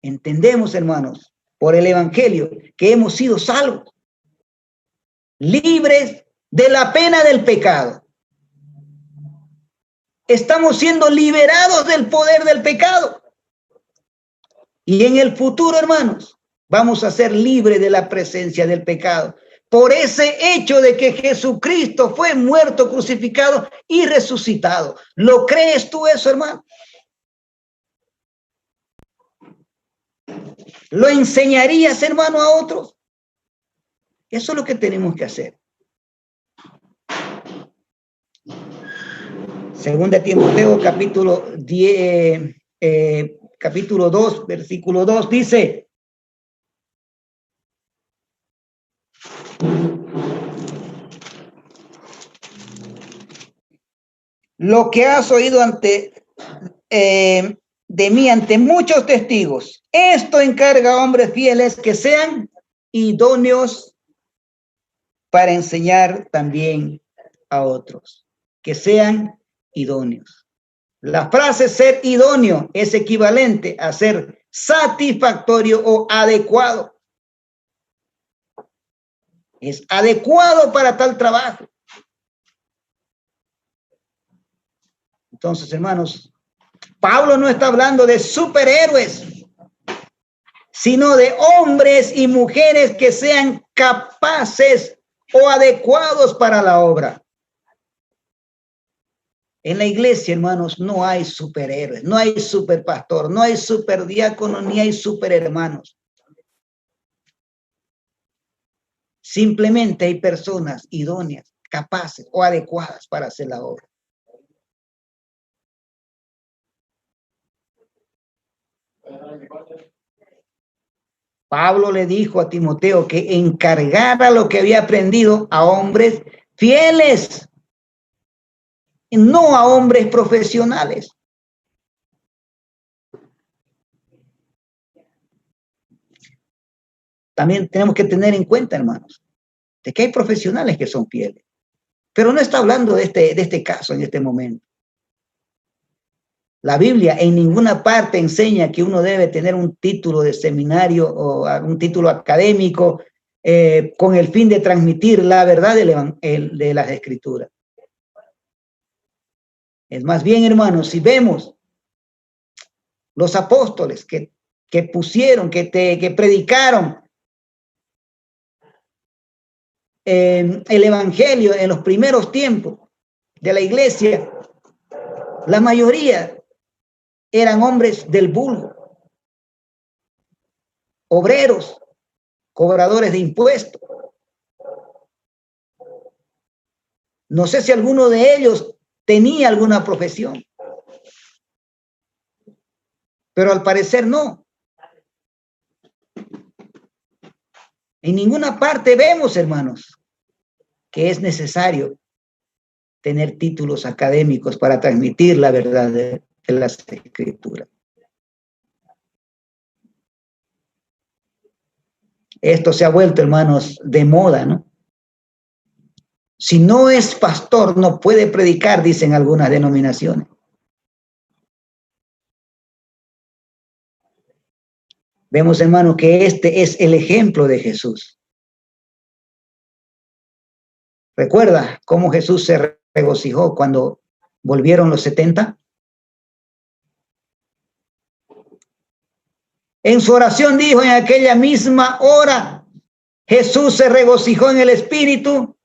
Entendemos, hermanos, por el Evangelio que hemos sido salvos, libres de la pena del pecado. Estamos siendo liberados del poder del pecado. Y en el futuro, hermanos, vamos a ser libres de la presencia del pecado. Por ese hecho de que Jesucristo fue muerto, crucificado y resucitado. ¿Lo crees tú eso, hermano? ¿Lo enseñarías, hermano, a otros? Eso es lo que tenemos que hacer. Segunda Timoteo, capítulo 10, capítulo 2, versículo 2, dice: lo que has oído de mí ante muchos testigos, esto encarga a hombres fieles que sean idóneos para enseñar también a otros, que sean idóneos. La frase ser idóneo es equivalente a ser satisfactorio o adecuado. Es adecuado para tal trabajo. Entonces, hermanos, Pablo no está hablando de superhéroes, sino de hombres y mujeres que sean capaces o adecuados para la obra. En la iglesia, hermanos, no hay superhéroes, no hay superpastor, no hay superdiácono, ni hay superhermanos. Simplemente hay personas idóneas, capaces o adecuadas para hacer la obra. Pablo le dijo a Timoteo que encargara lo que había aprendido a hombres fieles, no a hombres profesionales. También tenemos que tener en cuenta, hermanos, de que hay profesionales que son fieles, pero no está hablando de este caso en este momento. La Biblia en ninguna parte enseña que uno debe tener un título de seminario o un título académico con el fin de transmitir la verdad de las Escrituras. Es más bien, hermanos, si vemos los apóstoles que pusieron, que predicaron el Evangelio en los primeros tiempos de la iglesia, la mayoría eran hombres del vulgo, obreros, cobradores de impuestos. No sé si alguno de ellos tenía alguna profesión, pero al parecer no. En ninguna parte vemos, hermanos, que es necesario tener títulos académicos para transmitir la verdad de las Escrituras. Esto se ha vuelto, hermanos, de moda, ¿no? Si no es pastor, no puede predicar, dicen algunas denominaciones. Vemos, hermano, que este es el ejemplo de Jesús. ¿Recuerda cómo Jesús se regocijó cuando volvieron los 70? En su oración dijo: en aquella misma hora Jesús se regocijó en el Espíritu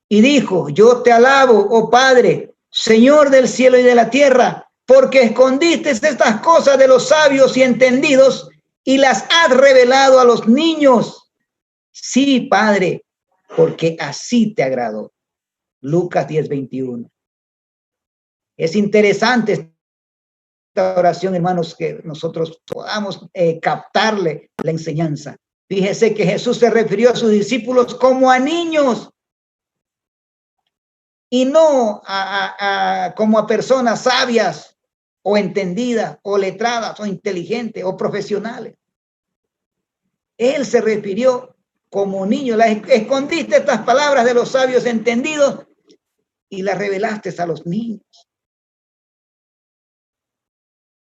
y dijo: yo te alabo, oh Padre, Señor del cielo y de la tierra, porque escondiste estas cosas de los sabios y entendidos y las has revelado a los niños. Sí, Padre, porque así te agradó. Lucas 10:21. Es interesante esta oración, hermanos, que nosotros podamos captarle la enseñanza. Fíjese que Jesús se refirió a sus discípulos como a niños y no como a personas sabias o entendidas o letradas o inteligentes o profesionales. Él se refirió como niño. Escondiste estas palabras de los sabios entendidos y las revelaste a los niños,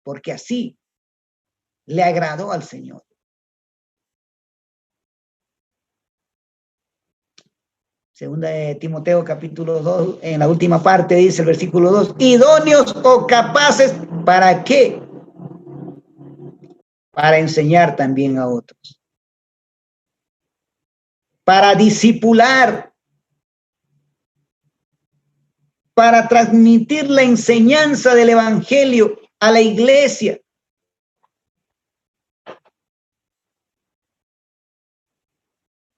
porque así le agradó al Señor. Segunda de Timoteo capítulo 2, en la última parte dice el versículo 2, idóneos o capaces, ¿para qué? Para enseñar también a otros, para discipular, para transmitir la enseñanza del evangelio a la iglesia.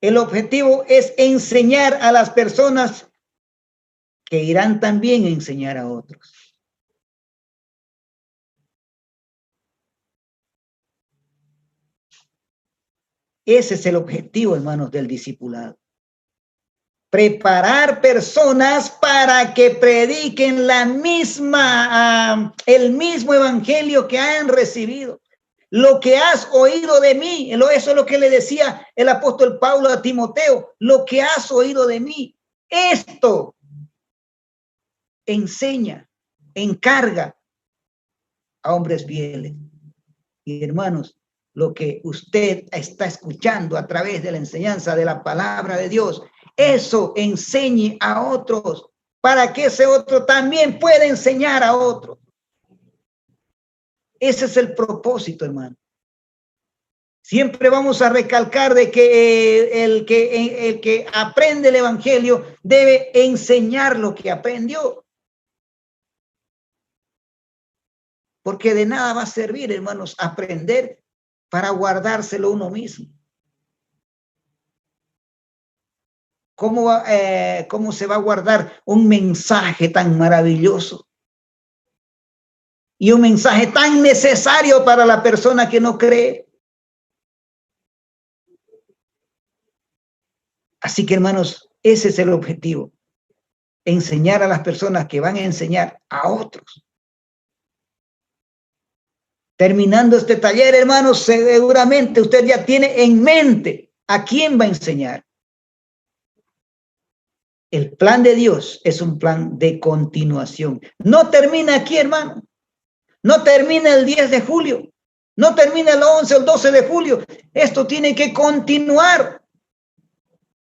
El objetivo es enseñar a las personas que irán también a enseñar a otros. Ese es el objetivo, hermanos, del discipulado. Preparar personas para que prediquen el mismo evangelio que han recibido. Lo que has oído de mí, eso es lo que le decía el apóstol Pablo a Timoteo, lo que has oído de mí, esto enseña, encarga a hombres fieles. Y hermanos, lo que usted está escuchando a través de la enseñanza de la palabra de Dios, eso enseñe a otros para que ese otro también pueda enseñar a otros. Ese es el propósito, hermano. Siempre vamos a recalcar de que el que aprende el evangelio debe enseñar lo que aprendió. Porque de nada va a servir, hermanos, aprender para guardárselo uno mismo. ¿Cómo se va a guardar un mensaje tan maravilloso? Y un mensaje tan necesario para la persona que no cree. Así que, hermanos, ese es el objetivo. Enseñar a las personas que van a enseñar a otros. Terminando este taller, hermanos, seguramente usted ya tiene en mente a quién va a enseñar. El plan de Dios es un plan de continuación. No termina aquí, hermano. No termina el 10 de julio. No termina el 11 o el 12 de julio. Esto tiene que continuar.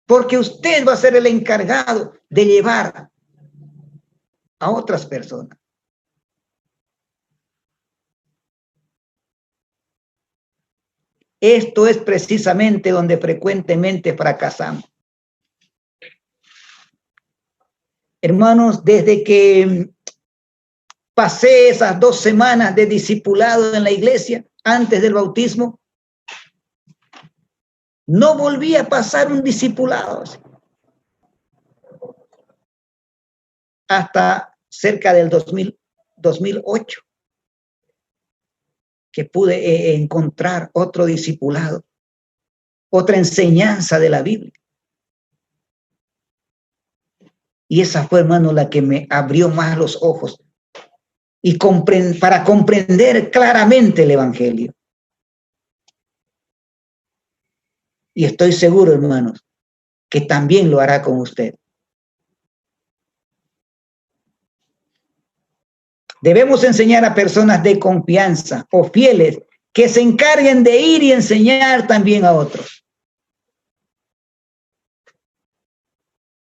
Porque usted va a ser el encargado de llevar a otras personas. Esto es precisamente donde frecuentemente fracasamos. Hermanos, desde que pasé esas 2 semanas de discipulado en la iglesia antes del bautismo, no volví a pasar un discipulado. hasta cerca del 2008, que pude encontrar otro discipulado, otra enseñanza de la Biblia. Y esa fue, hermano, la que me abrió más los ojos y para comprender claramente el Evangelio. Y estoy seguro, hermanos, que también lo hará con usted. Debemos enseñar a personas de confianza o fieles que se encarguen de ir y enseñar también a otros.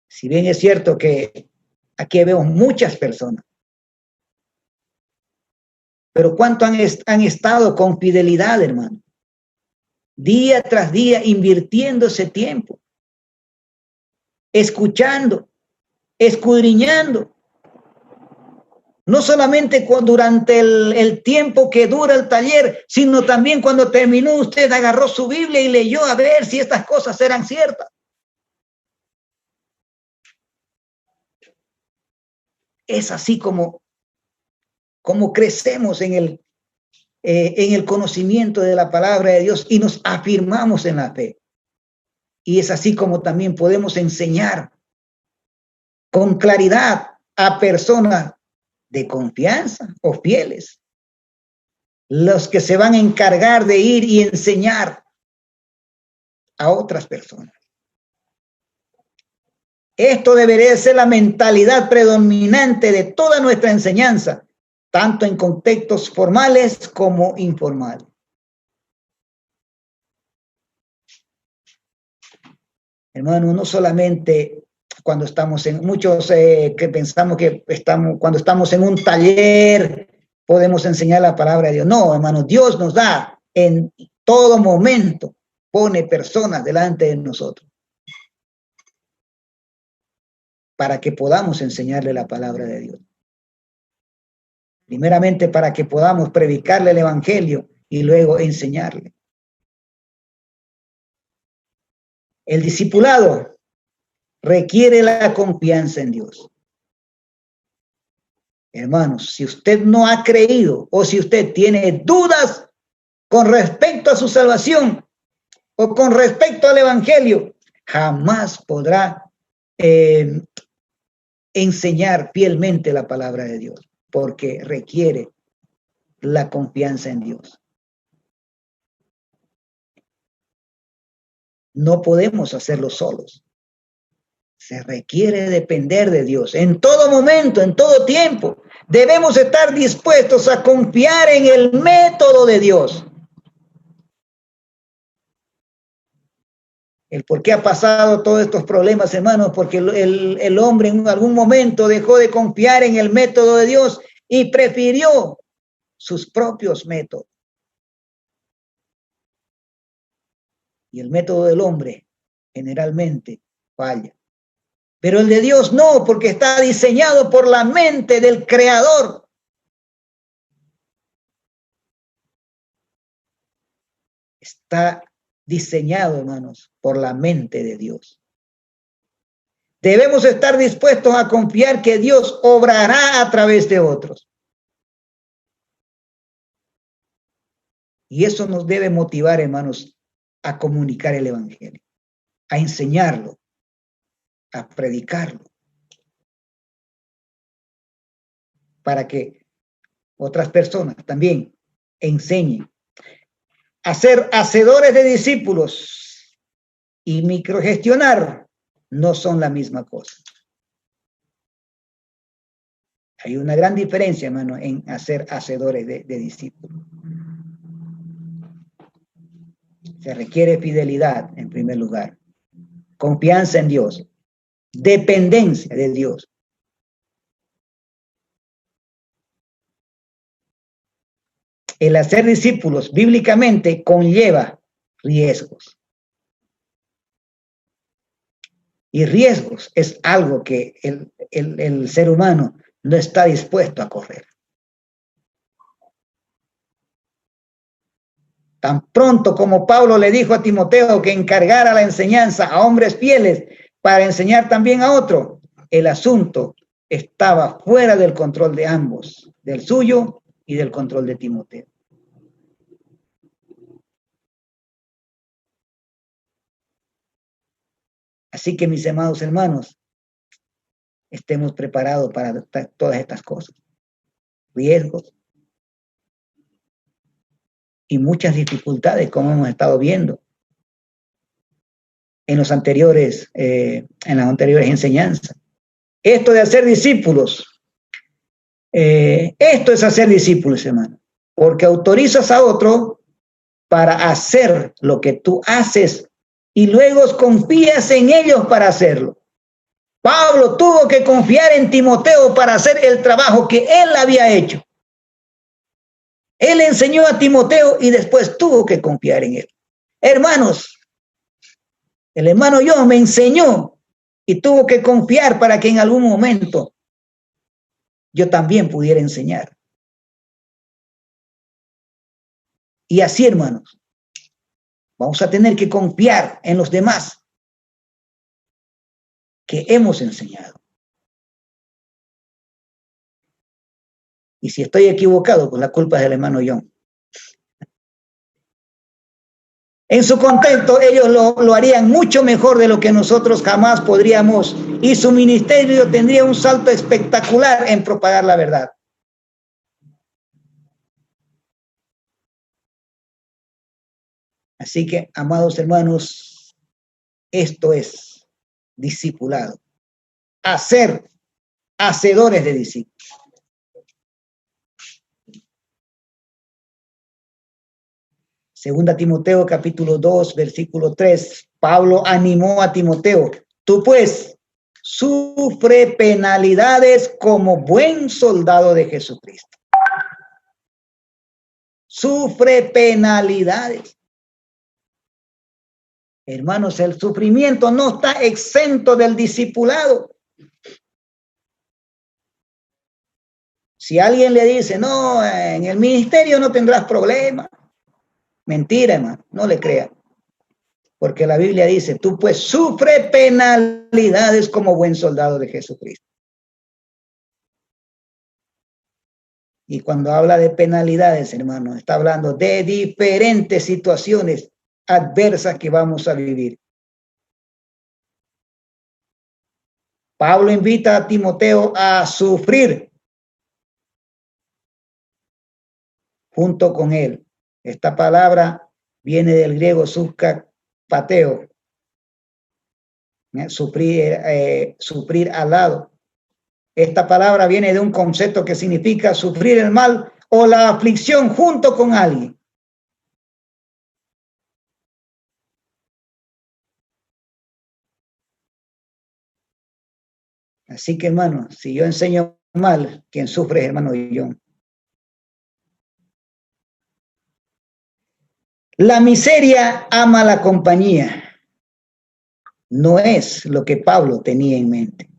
Si bien es cierto que aquí vemos muchas personas, pero ¿cuánto han estado con fidelidad, hermano? Día tras día invirtiendo ese tiempo, escuchando, escudriñando. No solamente durante el tiempo que dura el taller, sino también cuando terminó, usted agarró su Biblia y leyó a ver si estas cosas eran ciertas. Es así como crecemos en el conocimiento de la palabra de Dios y nos afirmamos en la fe. Y es así como también podemos enseñar con claridad a personas de confianza o fieles, los que se van a encargar de ir y enseñar a otras personas. Esto debería ser la mentalidad predominante de toda nuestra enseñanza, tanto en contextos formales como informales. Hermano, no solamente cuando estamos en muchos que pensamos que cuando estamos en un taller podemos enseñar la palabra de Dios. No, hermano, Dios nos da en todo momento, pone personas delante de nosotros para que podamos enseñarle la palabra de Dios. Primeramente para que podamos predicarle el evangelio y luego enseñarle. El discipulado requiere la confianza en Dios. Hermanos, si usted no ha creído o si usted tiene dudas con respecto a su salvación o con respecto al evangelio, jamás podrá enseñar fielmente la palabra de Dios, porque requiere la confianza en Dios. No podemos hacerlo solos. Se requiere depender de Dios en todo momento, en todo tiempo. Debemos estar dispuestos a confiar en el método de Dios. El por qué ha pasado todos estos problemas, hermanos, porque el hombre en algún momento dejó de confiar en el método de Dios y prefirió sus propios métodos. Y el método del hombre generalmente falla. Pero el de Dios no, porque está diseñado por la mente del Creador. Está diseñado, hermanos, por la mente de Dios. Debemos estar dispuestos a confiar que Dios obrará a través de otros. Y eso nos debe motivar, hermanos, a comunicar el evangelio, a enseñarlo, a predicarlo, para que otras personas también enseñen. A ser hacedores de discípulos y microgestionar no son la misma cosa. Hay una gran diferencia, hermano, en hacer hacedores de discípulos. Se requiere fidelidad, en primer lugar, confianza en Dios, dependencia de Dios. El hacer discípulos bíblicamente conlleva riesgos. Y riesgos es algo que el ser humano no está dispuesto a correr. Tan pronto como Pablo le dijo a Timoteo que encargara la enseñanza a hombres fieles para enseñar también a otro, el asunto estaba fuera del control de ambos, del suyo y del control de Timoteo. Así que, mis amados hermanos, estemos preparados para todas estas cosas, riesgos y muchas dificultades, como hemos estado viendo en las anteriores enseñanzas. Esto de hacer discípulos, esto es hacer discípulos, hermano, porque autorizas a otro para hacer lo que tú haces y luego confías en ellos para hacerlo. Pablo tuvo que confiar en Timoteo para hacer el trabajo que él había hecho. Él enseñó a Timoteo y después tuvo que confiar en él. Hermanos, el hermano John me enseñó y tuvo que confiar para que en algún momento yo también pudiera enseñar. Y así, hermanos, vamos a tener que confiar en los demás que hemos enseñado. Y si estoy equivocado, pues la culpa es del hermano John. En su contexto, ellos lo harían mucho mejor de lo que nosotros jamás podríamos, y su ministerio tendría un salto espectacular en propagar la verdad. Así que, amados hermanos, esto es discipulado. Hacer hacedores de discípulos. Segunda Timoteo capítulo 2, versículo 3, Pablo animó a Timoteo: tú pues sufre penalidades como buen soldado de Jesucristo. Sufre penalidades. Hermanos, el sufrimiento no está exento del discipulado. Si alguien le dice, no, en el ministerio no tendrás problema. Mentira, hermano, no le crea. Porque la Biblia dice, tú pues sufre penalidades como buen soldado de Jesucristo. Y cuando habla de penalidades, hermano, está hablando de diferentes situaciones adversas que vamos a vivir. Pablo invita a Timoteo a sufrir junto con él. Esta palabra viene del griego subcapateo, sufrir al lado. Esta palabra viene de un concepto que significa sufrir el mal o la aflicción junto con alguien. Así que, hermano, si yo enseño mal, quien sufre es hermano John. La miseria ama la compañía. No es lo que Pablo tenía en mente.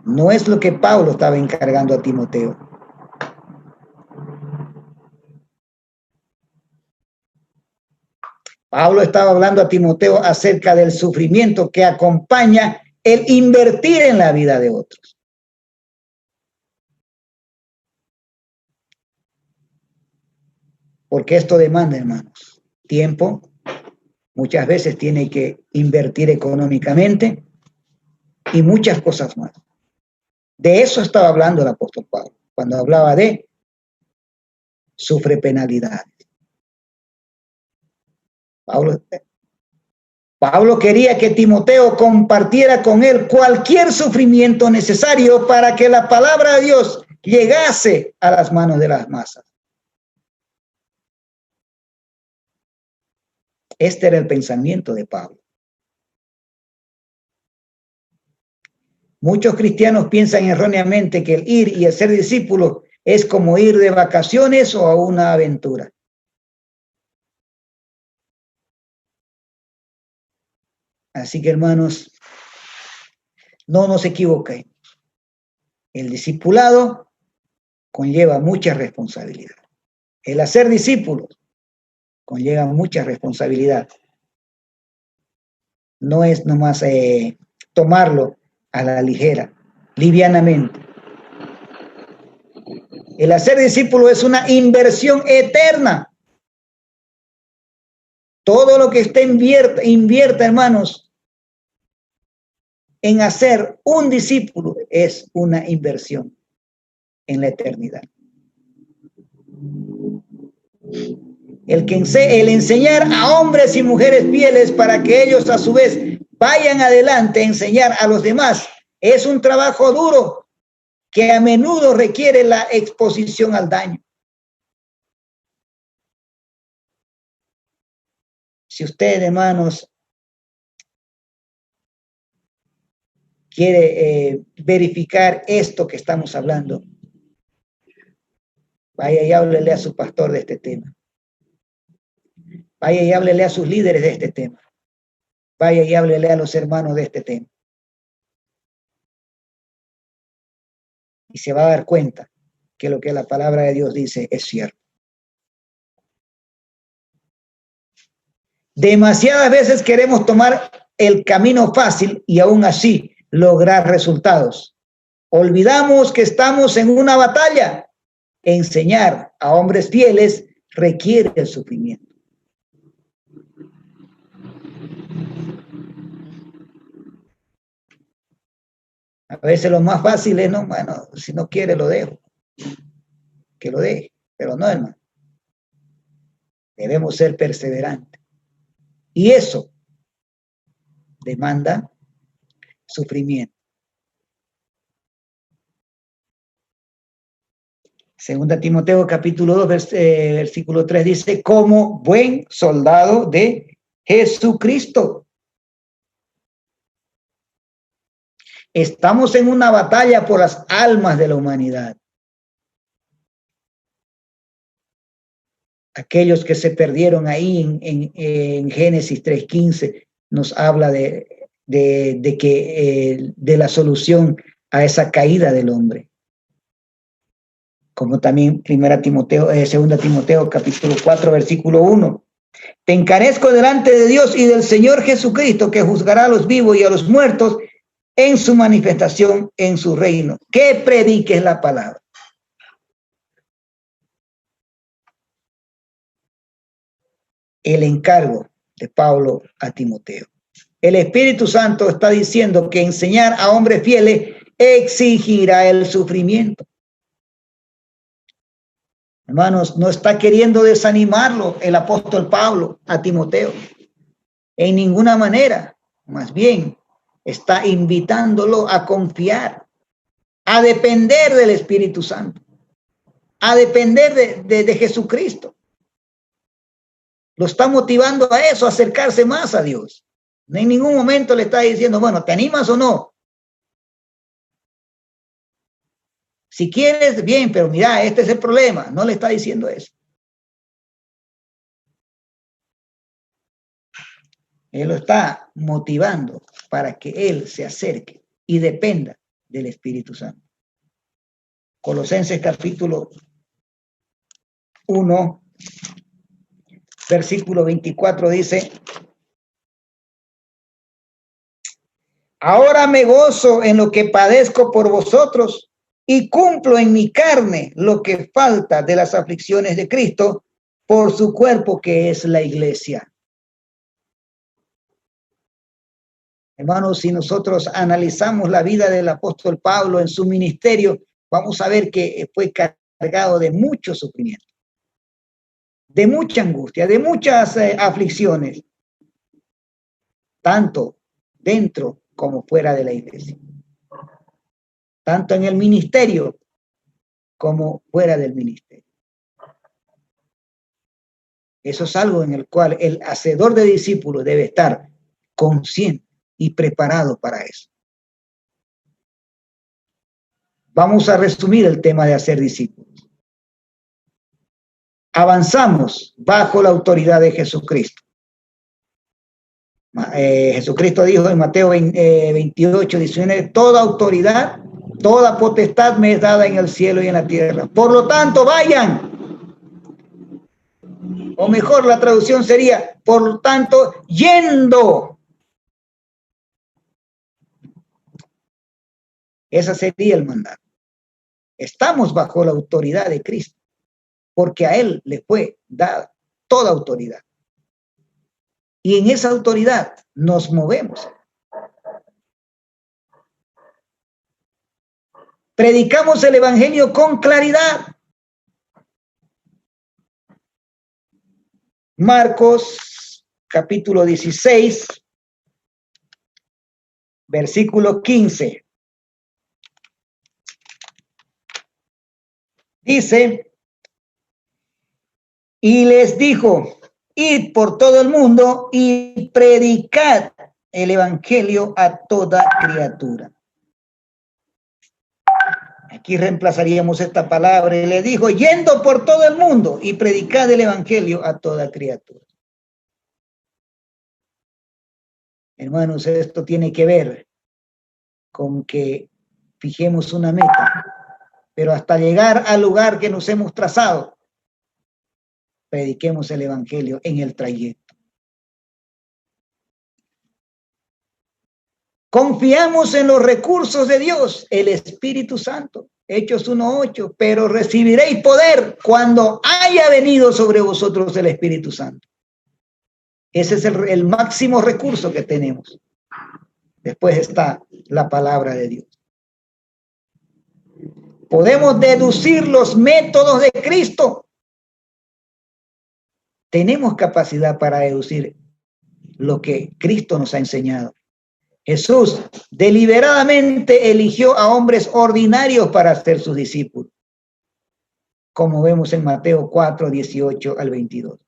No es lo que Pablo estaba encargando a Timoteo. Pablo estaba hablando a Timoteo acerca del sufrimiento que acompaña el invertir en la vida de otros. Porque esto demanda, hermanos, tiempo. Muchas veces tiene que invertir económicamente y muchas cosas más. De eso estaba hablando el apóstol Pablo, cuando hablaba de sufre penalidades. Pablo quería que Timoteo compartiera con él cualquier sufrimiento necesario para que la palabra de Dios llegase a las manos de las masas. Este era el pensamiento de Pablo. Muchos cristianos piensan erróneamente que el ir y el ser discípulo es como ir de vacaciones o a una aventura. Así que, hermanos, no nos equivoquemos. El discipulado conlleva mucha responsabilidad. El hacer discípulos conlleva mucha responsabilidad. No es nomás tomarlo a la ligera, livianamente. El hacer discípulo es una inversión eterna. Todo lo que usted invierta, hermanos, en hacer un discípulo es una inversión en la eternidad. El enseñar a hombres y mujeres fieles para que ellos a su vez vayan adelante a enseñar a los demás es un trabajo duro que a menudo requiere la exposición al daño. Si usted, hermanos, quiere verificar esto que estamos hablando, vaya y háblele a su pastor de este tema. Vaya y háblele a sus líderes de este tema. Vaya y háblele a los hermanos de este tema. Y se va a dar cuenta que lo que la palabra de Dios dice es cierto. Demasiadas veces queremos tomar el camino fácil y aún así lograr resultados. Olvidamos que estamos en una batalla. Enseñar a hombres fieles requiere el sufrimiento. A veces lo más fácil es, no, bueno, si no quiere lo dejo. Que lo deje, pero no, hermano. Debemos ser perseverantes. Y eso demanda sufrimiento. Segunda Timoteo capítulo 2, versículo 3 dice, como buen soldado de Jesucristo. Estamos en una batalla por las almas de la humanidad. Aquellos que se perdieron ahí en Génesis 3:15 nos habla de la solución a esa caída del hombre. Como también 2 Timoteo capítulo 4 versículo 1. Te encarezco delante de Dios y del Señor Jesucristo, que juzgará a los vivos y a los muertos en su manifestación en su reino. Que prediques la palabra. El encargo de Pablo a Timoteo. El Espíritu Santo está diciendo que enseñar a hombres fieles exigirá el sufrimiento. Hermanos, no está queriendo desanimarlo el apóstol Pablo a Timoteo. En ninguna manera. Más bien, está invitándolo a confiar, a depender del Espíritu Santo, a depender de Jesucristo. Lo está motivando a eso, a acercarse más a Dios. En ningún momento le está diciendo, bueno, ¿te animas o no? Si quieres, bien, pero mira, este es el problema. No le está diciendo eso. Él lo está motivando para que él se acerque y dependa del Espíritu Santo. Colosenses capítulo 1, versículo 24 dice, ahora me gozo en lo que padezco por vosotros y cumplo en mi carne lo que falta de las aflicciones de Cristo por su cuerpo que es la iglesia. Hermanos, si nosotros analizamos la vida del apóstol Pablo en su ministerio, vamos a ver que fue cargado de mucho sufrimiento, de mucha angustia, de muchas aflicciones, tanto dentro como fuera de la iglesia, tanto en el ministerio como fuera del ministerio. Eso es algo en el cual el hacedor de discípulos debe estar consciente y preparado para eso. Vamos a resumir el tema de hacer discípulos. Avanzamos bajo la autoridad de Jesucristo. Jesucristo dijo en Mateo 28, 19, toda autoridad, toda potestad me es dada en el cielo y en la tierra. Por lo tanto, vayan. O mejor, la traducción sería, por lo tanto, yendo. Ese sería el mandato. Estamos bajo la autoridad de Cristo, porque a Él le fue dada toda autoridad. Y en esa autoridad nos movemos. Predicamos el evangelio con claridad. Marcos capítulo 16, versículo 15. Dice, y les dijo, id por todo el mundo y predicad el evangelio a toda criatura. Aquí reemplazaríamos esta palabra y le dijo, yendo por todo el mundo y predicad el evangelio a toda criatura. Hermanos, esto tiene que ver con que fijemos una meta, pero hasta llegar al lugar que nos hemos trazado, prediquemos el evangelio en el trayecto. Confiamos en los recursos de Dios, el Espíritu Santo. Hechos 1:8, pero recibiréis poder cuando haya venido sobre vosotros el Espíritu Santo. Ese es el máximo recurso que tenemos. Después está la palabra de Dios. Podemos deducir los métodos de Cristo. Tenemos capacidad para deducir lo que Cristo nos ha enseñado. Jesús deliberadamente eligió a hombres ordinarios para ser sus discípulos, como vemos en Mateo 4, 18 al 22.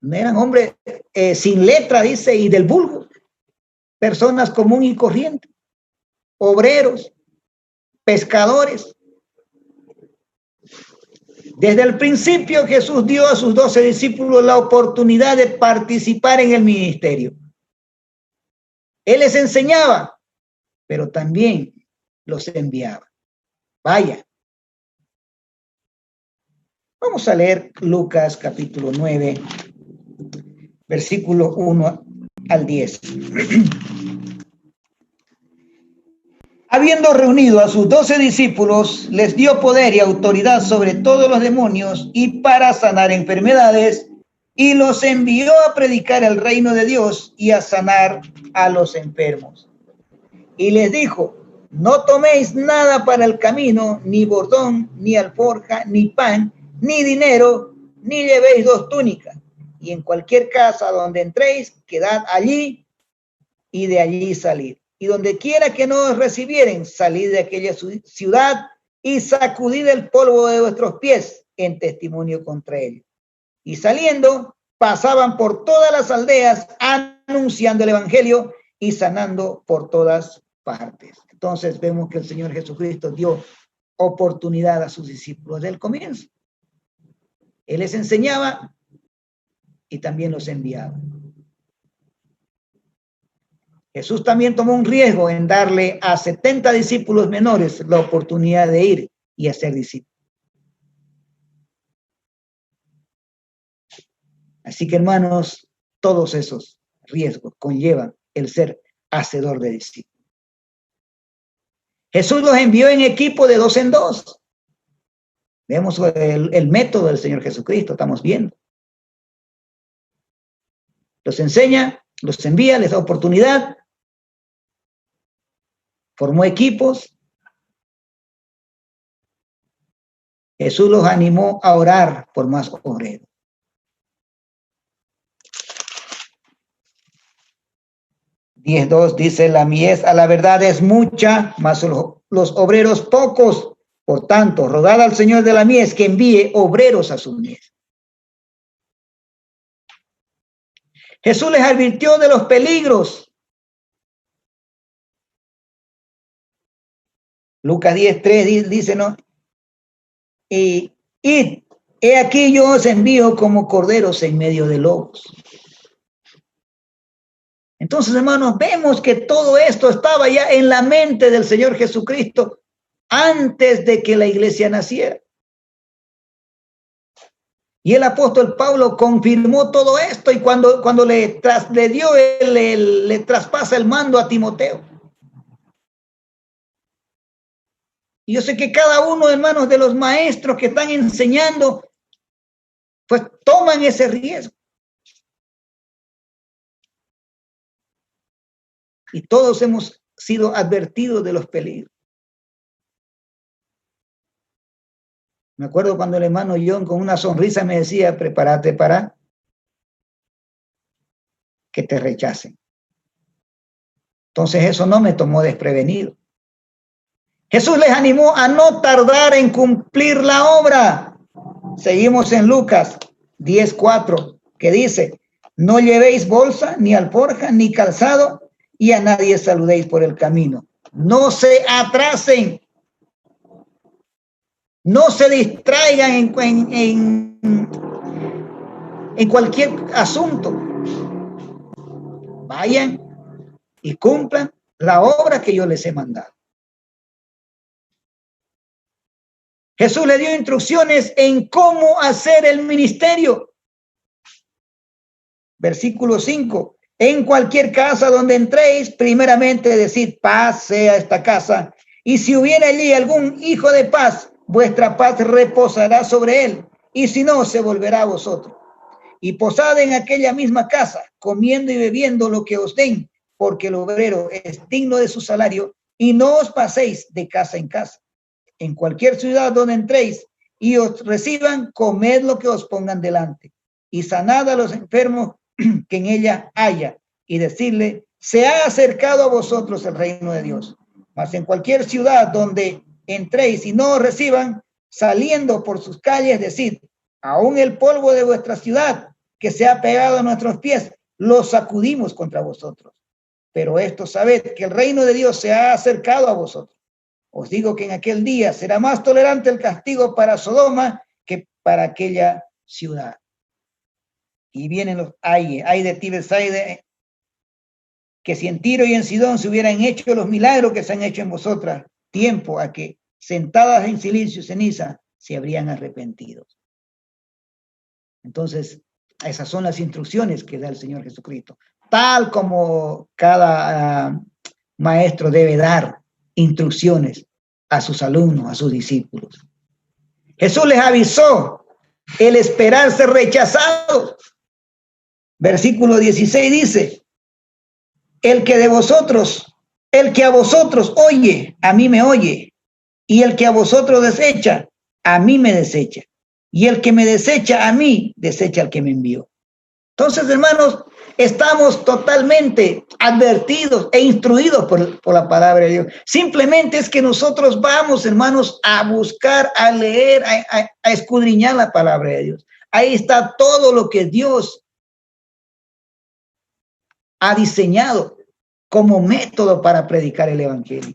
No eran hombres sin letra, dice, y del vulgo, personas común y corriente, obreros, pescadores. Desde el principio Jesús dio a sus 12 discípulos la oportunidad de participar en el ministerio. Él les enseñaba, pero también los enviaba. Vaya. Vamos a leer Lucas capítulo 9, versículo 1 al 10. Habiendo reunido a sus 12 discípulos, les dio poder y autoridad sobre todos los demonios y para sanar enfermedades, y los envió a predicar el reino de Dios y a sanar a los enfermos. Y les dijo, no toméis nada para el camino, ni bordón, ni alforja, ni pan, ni dinero, ni llevéis 2 túnicas. Y en cualquier casa donde entréis, quedad allí y de allí salid. Y donde quiera que no os recibieren, salid de aquella ciudad y sacudid el polvo de vuestros pies en testimonio contra ellos. Y saliendo, pasaban por todas las aldeas anunciando el evangelio y sanando por todas partes. Entonces vemos que el Señor Jesucristo dio oportunidad a sus discípulos desde el comienzo. Él les enseñaba y también los enviaba. Jesús también tomó un riesgo en darle a 70 discípulos menores la oportunidad de ir y hacer discípulos. Así que, hermanos, todos esos riesgos conllevan el ser hacedor de discípulos. Jesús los envió en equipo de 2 en 2. Vemos el método del Señor Jesucristo, estamos viendo. Los enseña, los envía, les da oportunidad. Formó equipos. Jesús los animó a orar por más obreros. (10:2) dice, la mies a la verdad es mucha, mas los obreros pocos. Por tanto, rogad al Señor de la mies que envíe obreros a su mies. Jesús les advirtió de los peligros. Lucas 10:3 dice, ¿no? Y he aquí yo os envío como corderos en medio de lobos. Entonces, hermanos, vemos que todo esto estaba ya en la mente del Señor Jesucristo antes de que la iglesia naciera. Y el apóstol Pablo confirmó todo esto y cuando le traspasa el mando a Timoteo. Y yo sé que cada uno, hermanos, de los maestros que están enseñando, pues toman ese riesgo. Y todos hemos sido advertidos de los peligros. Me acuerdo cuando el hermano John con una sonrisa me decía, prepárate para que te rechacen. Entonces eso no me tomó desprevenido. Jesús les animó a no tardar en cumplir la obra. Seguimos en Lucas 10:4, que dice, no llevéis bolsa, ni alforja, ni calzado, y a nadie saludéis por el camino. No se atrasen. No se distraigan en cualquier asunto. Vayan y cumplan la obra que yo les he mandado. Jesús le dio instrucciones en cómo hacer el ministerio. Versículo 5. En cualquier casa donde entréis, primeramente decid paz sea esta casa. Y si hubiera allí algún hijo de paz, vuestra paz reposará sobre él. Y si no, se volverá a vosotros. Y posad en aquella misma casa, comiendo y bebiendo lo que os den, porque el obrero es digno de su salario. Y no os paséis de casa en casa. En cualquier ciudad donde entréis y os reciban, comed lo que os pongan delante. Y sanad a los enfermos que en ella haya, y decirle, se ha acercado a vosotros el reino de Dios. Mas en cualquier ciudad donde entréis y no os reciban, saliendo por sus calles, decid, aún el polvo de vuestra ciudad que se ha pegado a nuestros pies, lo sacudimos contra vosotros. Pero esto sabed que el reino de Dios se ha acercado a vosotros. Os digo que en aquel día será más tolerante el castigo para Sodoma que para aquella ciudad. Y vienen los ay de ti, Betsaida, que si en Tiro y en Sidón se hubieran hecho los milagros que se han hecho en vosotras, tiempo a que, sentadas en silencio y ceniza, se habrían arrepentido. Entonces, esas son las instrucciones que da el Señor Jesucristo, tal como cada maestro debe dar instrucciones a sus alumnos, a sus discípulos. Jesús les avisó el esperar ser rechazados. Versículo 16 dice, el que a vosotros oye, a mí me oye, y el que a vosotros desecha, a mí me desecha, y el que me desecha a mí, desecha al que me envió. Entonces, hermanos, estamos totalmente advertidos e instruidos por la palabra de Dios. Simplemente es que nosotros vamos, hermanos, a buscar, a leer, a escudriñar la palabra de Dios. Ahí está todo lo que Dios ha diseñado como método para predicar el evangelio.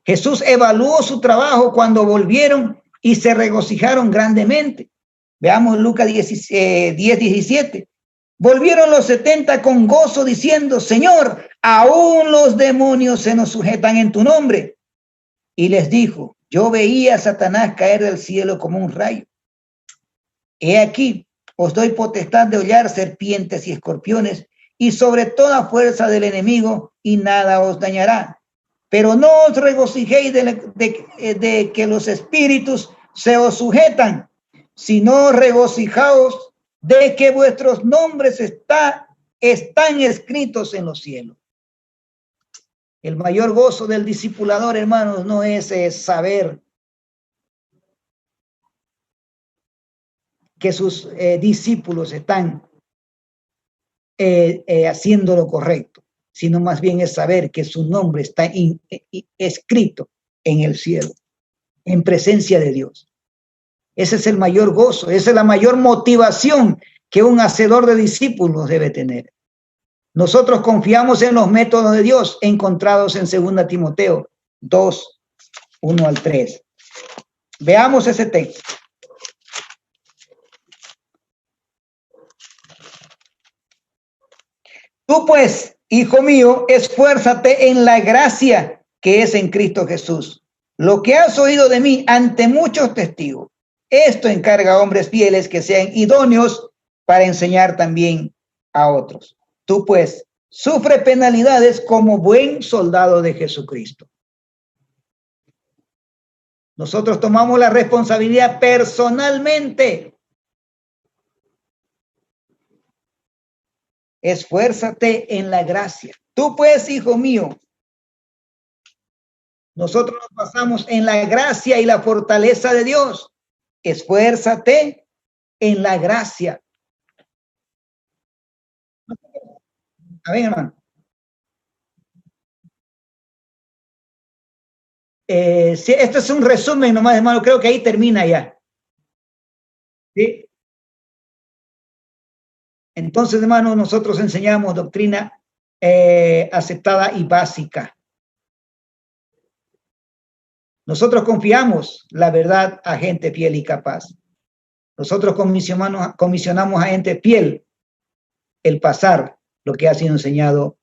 Jesús evaluó su trabajo cuando volvieron y se regocijaron grandemente. Veamos Lucas 10:17. Volvieron los 70 con gozo diciendo, Señor, aún los demonios se nos sujetan en tu nombre. Y les dijo, yo veía a Satanás caer del cielo como un rayo. He aquí, os doy potestad de hollar serpientes y escorpiones y sobre toda fuerza del enemigo y nada os dañará. Pero no os regocijéis de que los espíritus se os sujetan, sino regocijaos de que vuestros nombres están escritos en los cielos. El mayor gozo del discipulador, hermanos, no es saber que sus discípulos están haciendo lo correcto, sino más bien es saber que su nombre está escrito en el cielo, en presencia de Dios. Ese es el mayor gozo, esa es la mayor motivación que un hacedor de discípulos debe tener. Nosotros confiamos en los métodos de Dios encontrados en 2 Timoteo 2:1-3. Veamos ese texto. Tú pues, hijo mío, esfuérzate en la gracia que es en Cristo Jesús. Lo que has oído de mí ante muchos testigos, esto encarga a hombres fieles que sean idóneos para enseñar también a otros. Tú pues, sufre penalidades como buen soldado de Jesucristo. Nosotros tomamos la responsabilidad personalmente. Esfuérzate en la gracia. Tú pues, hijo mío, nosotros nos basamos en la gracia y la fortaleza de Dios. Esfuérzate en la gracia. A ver, hermano. Sí, esto es un resumen nomás, hermano. Creo que ahí termina ya. ¿Sí? Entonces, hermano, nosotros enseñamos doctrina aceptada y básica. Nosotros confiamos la verdad a gente fiel y capaz. Nosotros comisionamos a gente fiel el pasar lo que ha sido enseñado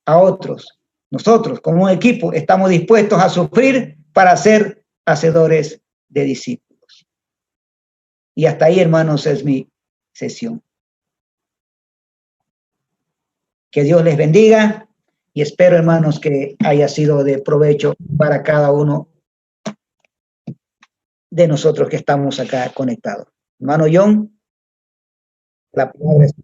a otros. Nosotros, como un equipo, estamos dispuestos a sufrir para ser hacedores de discípulos. Y hasta ahí, hermanos, es mi sesión. Que Dios les bendiga y espero, hermanos, que haya sido de provecho para cada uno de nosotros que estamos acá conectados. Hermano John, la palabra es...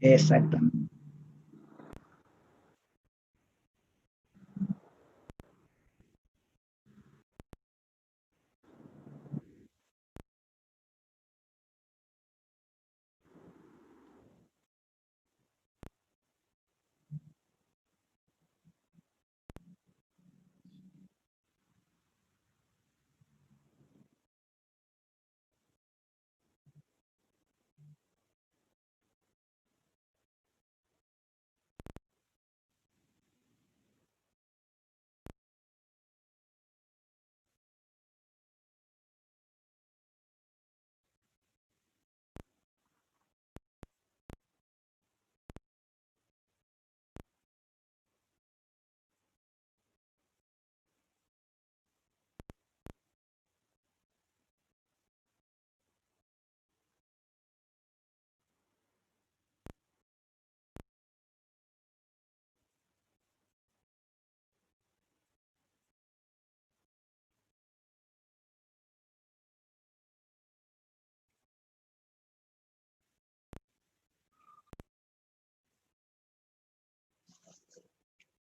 Exactamente.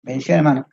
Bendición, hermano.